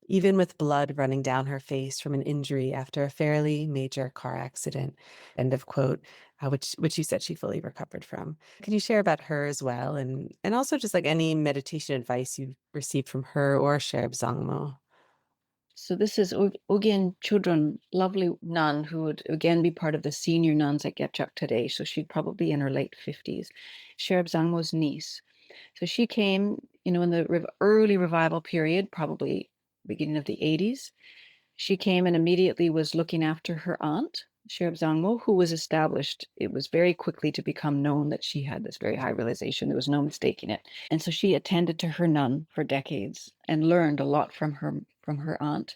even with blood running down her face from an injury after a fairly major car accident, end of quote, which you said she fully recovered from. Can you share about her as well? And also just like any meditation advice you've received from her or Sherab Zangmo? So this is Urgyen Chodron, lovely nun who would again be part of the senior nuns at Gebchak today. So she'd probably in her late 50s. Sherab Zangmo's niece. So she came, in the early revival period, probably beginning of the 80s. She came and immediately was looking after her aunt, Sherab Zangmo, who was established. It was very quickly to become known that she had this very high realization. There was no mistaking it. And so she attended to her nun for decades and learned a lot from her aunt.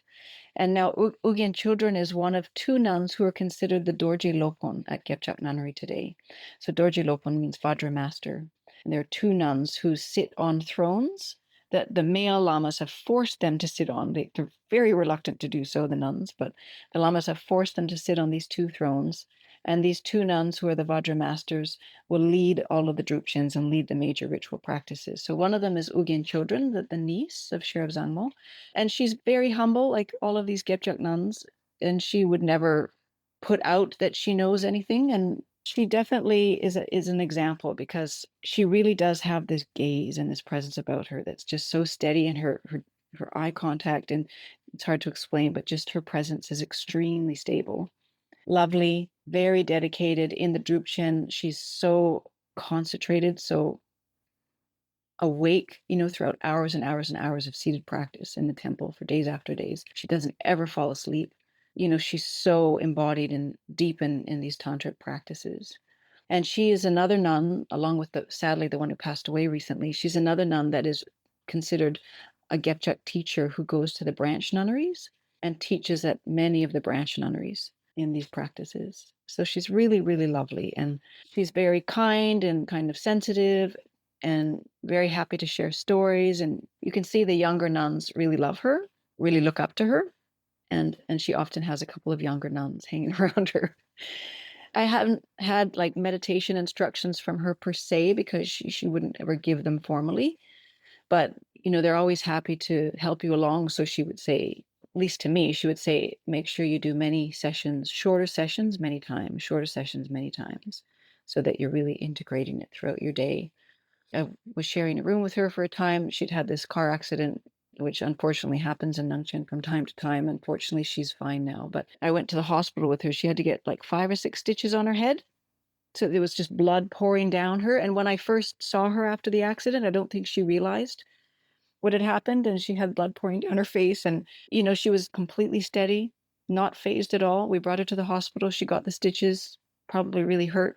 And now Urgyen Chodron is one of 2 nuns who are considered the Dorje Lopon at Gebchak Nunnery today. So Dorje Lopon means Vajra master. And there are 2 nuns who sit on thrones that the male lamas have forced them to sit on. They're very reluctant to do so, the nuns, but the lamas have forced them to sit on these 2 thrones. And these 2 nuns, who are the Vajra masters, will lead all of the drupchins and lead the major ritual practices. So one of them is Urgyen Chodron, the niece of Sherab Zangmo. And she's very humble, like all of these Gebchak nuns. And she would never put out that she knows anything. And she definitely is an example, because she really does have this gaze and this presence about her that's just so steady, and her eye contact, and it's hard to explain, but just her presence is extremely stable. Lovely, very dedicated in the drupchen. She's so concentrated, so awake, throughout hours and hours and hours of seated practice in the temple for days after days. She doesn't ever fall asleep. She's so embodied and deep in these tantric practices. And she is another nun, along with sadly the one who passed away recently. She's another nun that is considered a Gebchak teacher who goes to the branch nunneries. and teaches at many of the branch nunneries in these practices. So she's really, really lovely. And she's very kind and kind of sensitive and very happy to share stories. And you can see the younger nuns really love her, really look up to her. And she often has a couple of younger nuns hanging around her. I haven't had like meditation instructions from her per se, because she wouldn't ever give them formally. But, they're always happy to help you along. So she would say, at least to me, she would say, make sure you do many sessions, shorter sessions many times, shorter sessions many times, so that you're really integrating it throughout your day. I was sharing a room with her for a time. She'd had this car accident, which unfortunately happens in Nangchen from time to time. Unfortunately, she's fine now. But I went to the hospital with her. She had to get like 5 or 6 stitches on her head. So there was just blood pouring down her. And when I first saw her after the accident, I don't think she realized what had happened, and she had blood pouring down her face. And, she was completely steady, not phased at all. We brought her to the hospital. She got the stitches, probably really hurt,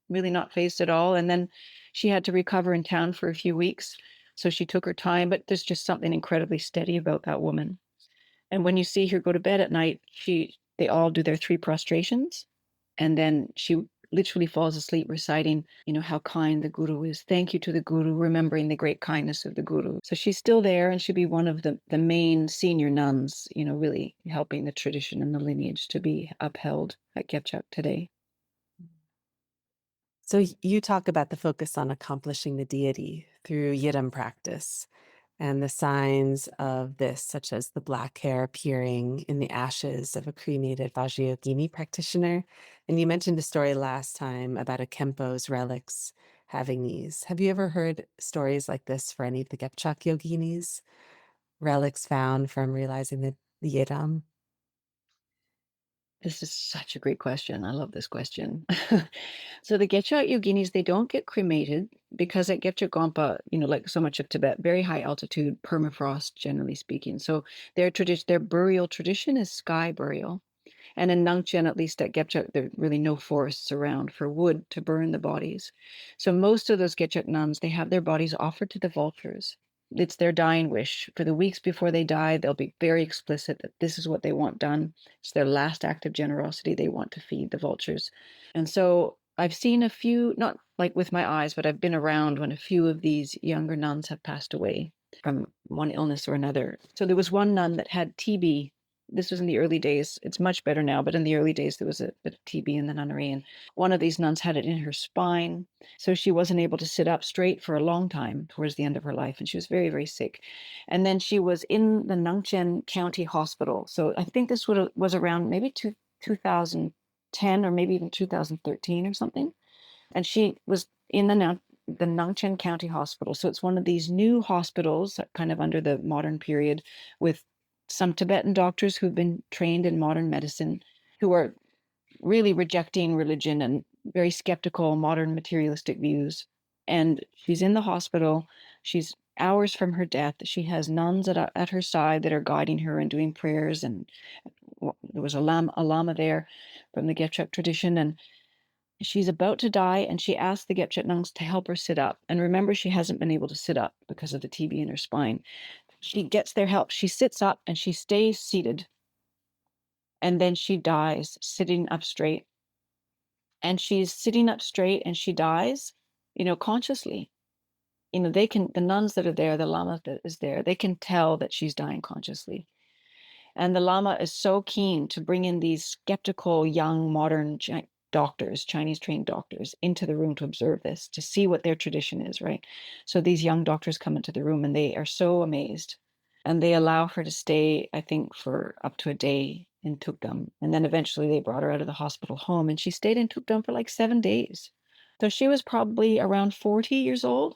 really not phased at all. And then she had to recover in town for a few weeks. So she took her time, but there's just something incredibly steady about that woman. And when you see her go to bed at night, they all do their 3 prostrations. And then she literally falls asleep reciting, how kind the guru is. Thank you to the guru, remembering the great kindness of the guru. So she's still there, and she'll be one of the main senior nuns, really helping the tradition and the lineage to be upheld at Gebchak today. So you talk about the focus on accomplishing the deity through Yidam practice and the signs of this, such as the black hair appearing in the ashes of a cremated Vajrayogini practitioner. And you mentioned a story last time about a Kempo's relics having these. Have you ever heard stories like this for any of the Gebchak yoginis? Relics found from realizing the Yidam? This is such a great question. I love this question. So the Gebchak yoginis, they don't get cremated because at Gebchak Gompa, like so much of Tibet, very high altitude, permafrost, generally speaking. So their burial tradition is sky burial. And in Nangchen, at least at Gebchak, there are really no forests around for wood to burn the bodies. So most of those Gebchak nuns, they have their bodies offered to the vultures. It's their dying wish. For the weeks before they die, they'll be very explicit that this is what they want done. It's their last act of generosity. They want to feed the vultures. And so I've seen a few, not like with my eyes, but I've been around when a few of these younger nuns have passed away from one illness or another. So there was one nun that had TB. This was in the early days. It's much better now, but in the early days, there was a bit of TB in the nunnery. And one of these nuns had it in her spine. So she wasn't able to sit up straight for a long time towards the end of her life. And she was very, very sick. And then she was in the Nangchen County Hospital. So I think this was around maybe 2010 or maybe even 2013 or something. And she was in the Nangchen County Hospital. So it's one of these new hospitals, kind of under the modern period, with some Tibetan doctors who've been trained in modern medicine, who are really rejecting religion and very skeptical, modern materialistic views. And she's in the hospital. She's hours from her death. She has nuns at her side that are guiding her and doing prayers. And there was a lama there from the Gebchak tradition. And she's about to die, and she asked the Gebchak nuns to help her sit up. And remember, she hasn't been able to sit up because of the TB in her spine. She gets their help. She sits up and she stays seated. And then she dies sitting up straight. And she's sitting up straight and she dies, consciously. The nuns that are there, the lama that is there, they can tell that she's dying consciously. And the lama is so keen to bring in these skeptical, young, modern doctors, Chinese trained doctors, into the room to observe this, to see what their tradition is, right? So these young doctors come into the room and they are so amazed. And they allow her to stay, I think, for up to a day in Tukdam. And then eventually they brought her out of the hospital home, and she stayed in Tukdam for like 7 days. So she was probably around 40 years old.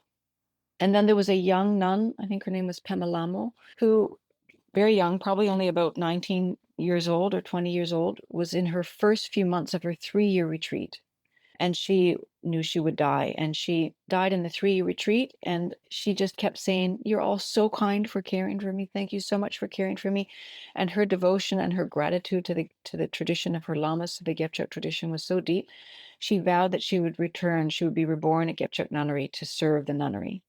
And then there was a young nun, I think her name was Pema Lamo, who, very young, probably only about 19 years old or 20 years old, was in her first few months of her 3-year retreat. And she knew she would die. And she died in the 3-year retreat. And she just kept saying, "You're all so kind for caring for me. Thank you so much for caring for me." And her devotion and her gratitude to the tradition of her lamas, to the Gebchak tradition, was so deep. She vowed that she would return, she would be reborn at Gebchak nunnery to serve the nunnery.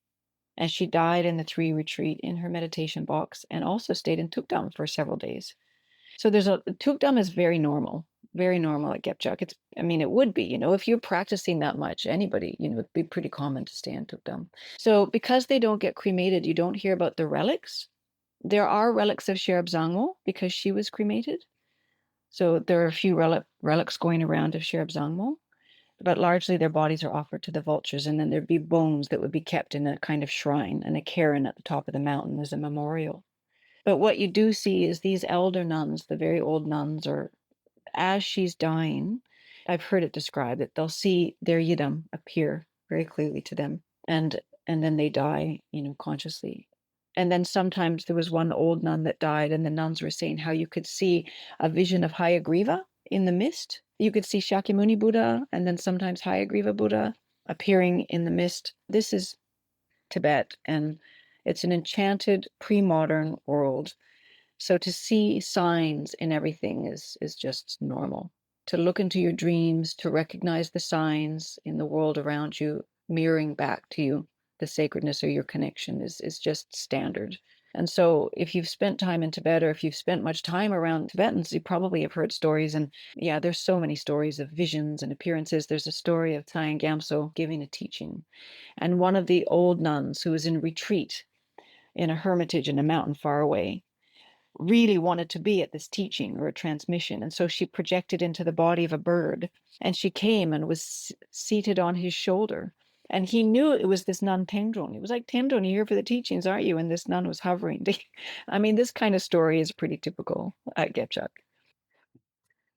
And she died in the 3 retreat in her meditation box, and also stayed in Tukdam for several days. So Tukdam is very normal at Gebchak. It would be, if you're practicing that much, anybody, it'd be pretty common to stay in Tukdam. So because they don't get cremated, you don't hear about the relics. There are relics of Sherab Zangmo because she was cremated. So there are a few relics going around of Sherab Zangmo, but largely their bodies are offered to the vultures, and then there'd be bones that would be kept in a kind of shrine and a cairn at the top of the mountain as a memorial. But what you do see is these elder nuns, the very old nuns, or as she's dying, I've heard it described that they'll see their Yidam appear very clearly to them, and then they die, consciously. And then sometimes there was one old nun that died, and the nuns were saying how you could see a vision of Hayagriva in the mist. You could see Shakyamuni Buddha, and then sometimes Hayagriva Buddha appearing in the mist. This is Tibet, and it's an enchanted pre-modern world. So to see signs in everything is just normal. To look into your dreams, to recognize the signs in the world around you, mirroring back to you the sacredness of your connection is just standard. And so if you've spent time in Tibet, or if you've spent much time around Tibetans, you probably have heard stories. And yeah, there's so many stories of visions and appearances. There's a story of Tsayen Gamso giving a teaching. And one of the old nuns who was in retreat in a hermitage in a mountain far away really wanted to be at this teaching or a transmission. And so she projected into the body of a bird, and she came and was seated on his shoulder. And he knew it was this nun Tendron. He was like, Tendron, you're here for the teachings, aren't you? And this nun was hovering. This kind of story is pretty typical at Gebchak.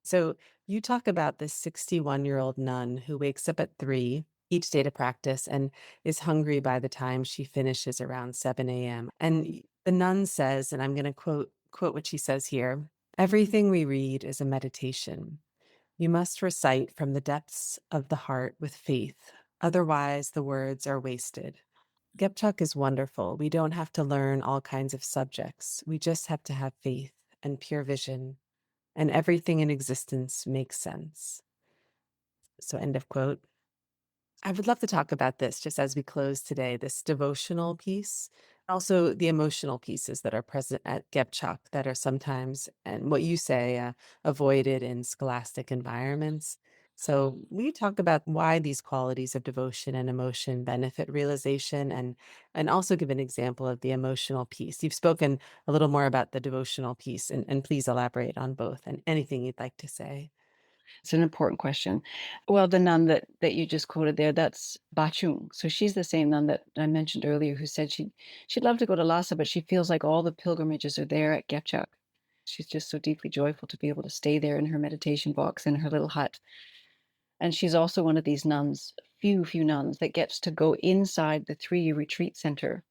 So you talk about this 61-year-old nun who wakes up at 3 each day to practice and is hungry by the time she finishes around 7 a.m. And the nun says, and I'm going to quote what she says here, "Everything we read is a meditation. You must recite from the depths of the heart with faith. Otherwise, the words are wasted." Gebchak is wonderful. We don't have to learn all kinds of subjects. We just have to have faith and pure vision, and everything in existence makes sense. So, end of quote. I would love to talk about this just as we close today, this devotional piece, also the emotional pieces that are present at Gebchak that are sometimes, and what you say, avoided in scholastic environments. So we talk about why these qualities of devotion and emotion benefit realization, and also give an example of the emotional piece. You've spoken a little more about the devotional piece, and please elaborate on both and anything you'd like to say. It's an important question. Well, the nun that you just quoted there, that's Bachung. So she's the same nun that I mentioned earlier who said she'd love to go to Lhasa, but she feels like all the pilgrimages are there at Gebchak. She's just so deeply joyful to be able to stay there in her meditation box in her little hut. And she's also one of these nuns, few nuns, that gets to go inside the 3 retreat center.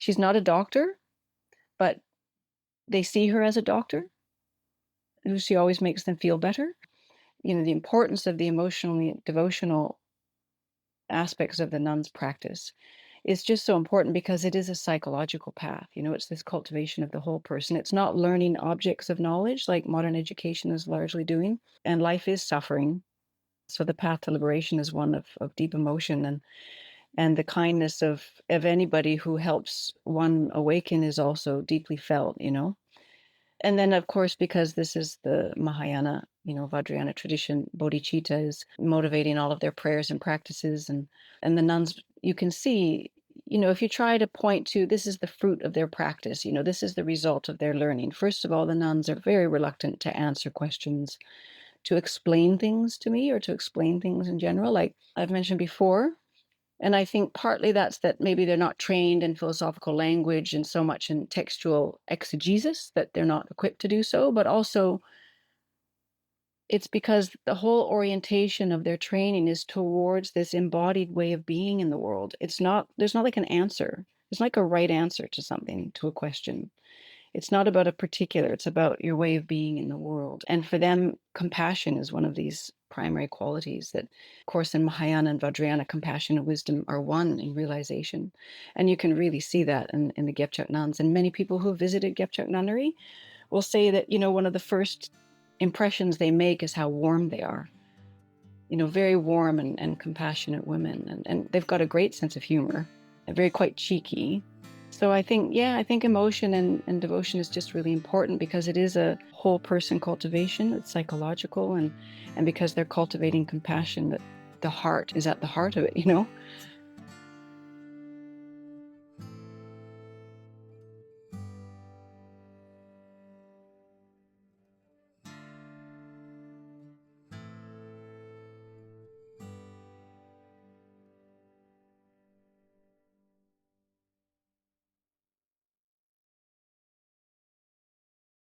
She's not a doctor, but they see her as a doctor. She always makes them feel better. The importance of the emotionally devotional aspects of the nun's practice is just so important because it is a psychological path. It's this cultivation of the whole person. It's not learning objects of knowledge like modern education is largely doing. And life is suffering. So the path to liberation is one of deep emotion, and the kindness of anybody who helps one awaken is also deeply felt. And then, of course, because this is the Mahayana, Vajrayana tradition, bodhicitta is motivating all of their prayers and practices. And the nuns, you can see, if you try to point to this is the fruit of their practice, this is the result of their learning. First of all, the nuns are very reluctant to answer questions, to explain things to me or to explain things in general, like I've mentioned before. And I think partly that's that maybe they're not trained in philosophical language and so much in textual exegesis that they're not equipped to do so, but also it's because the whole orientation of their training is towards this embodied way of being in the world. There's not like an answer. It's like a right answer to something, to a question. It's not about a particular, it's about your way of being in the world. And for them, compassion is one of these primary qualities that, of course, in Mahayana and Vajrayana, compassion and wisdom are one in realization. And you can really see that in the Gebchak nuns. And many people who visited Gebchak nunnery will say that, one of the first impressions they make is how warm they are. Very warm and compassionate women. And they've got a great sense of humor, very quite cheeky. So I think emotion and devotion is just really important because it is a whole person cultivation. It's psychological, and because they're cultivating compassion, that the heart is at the heart of it,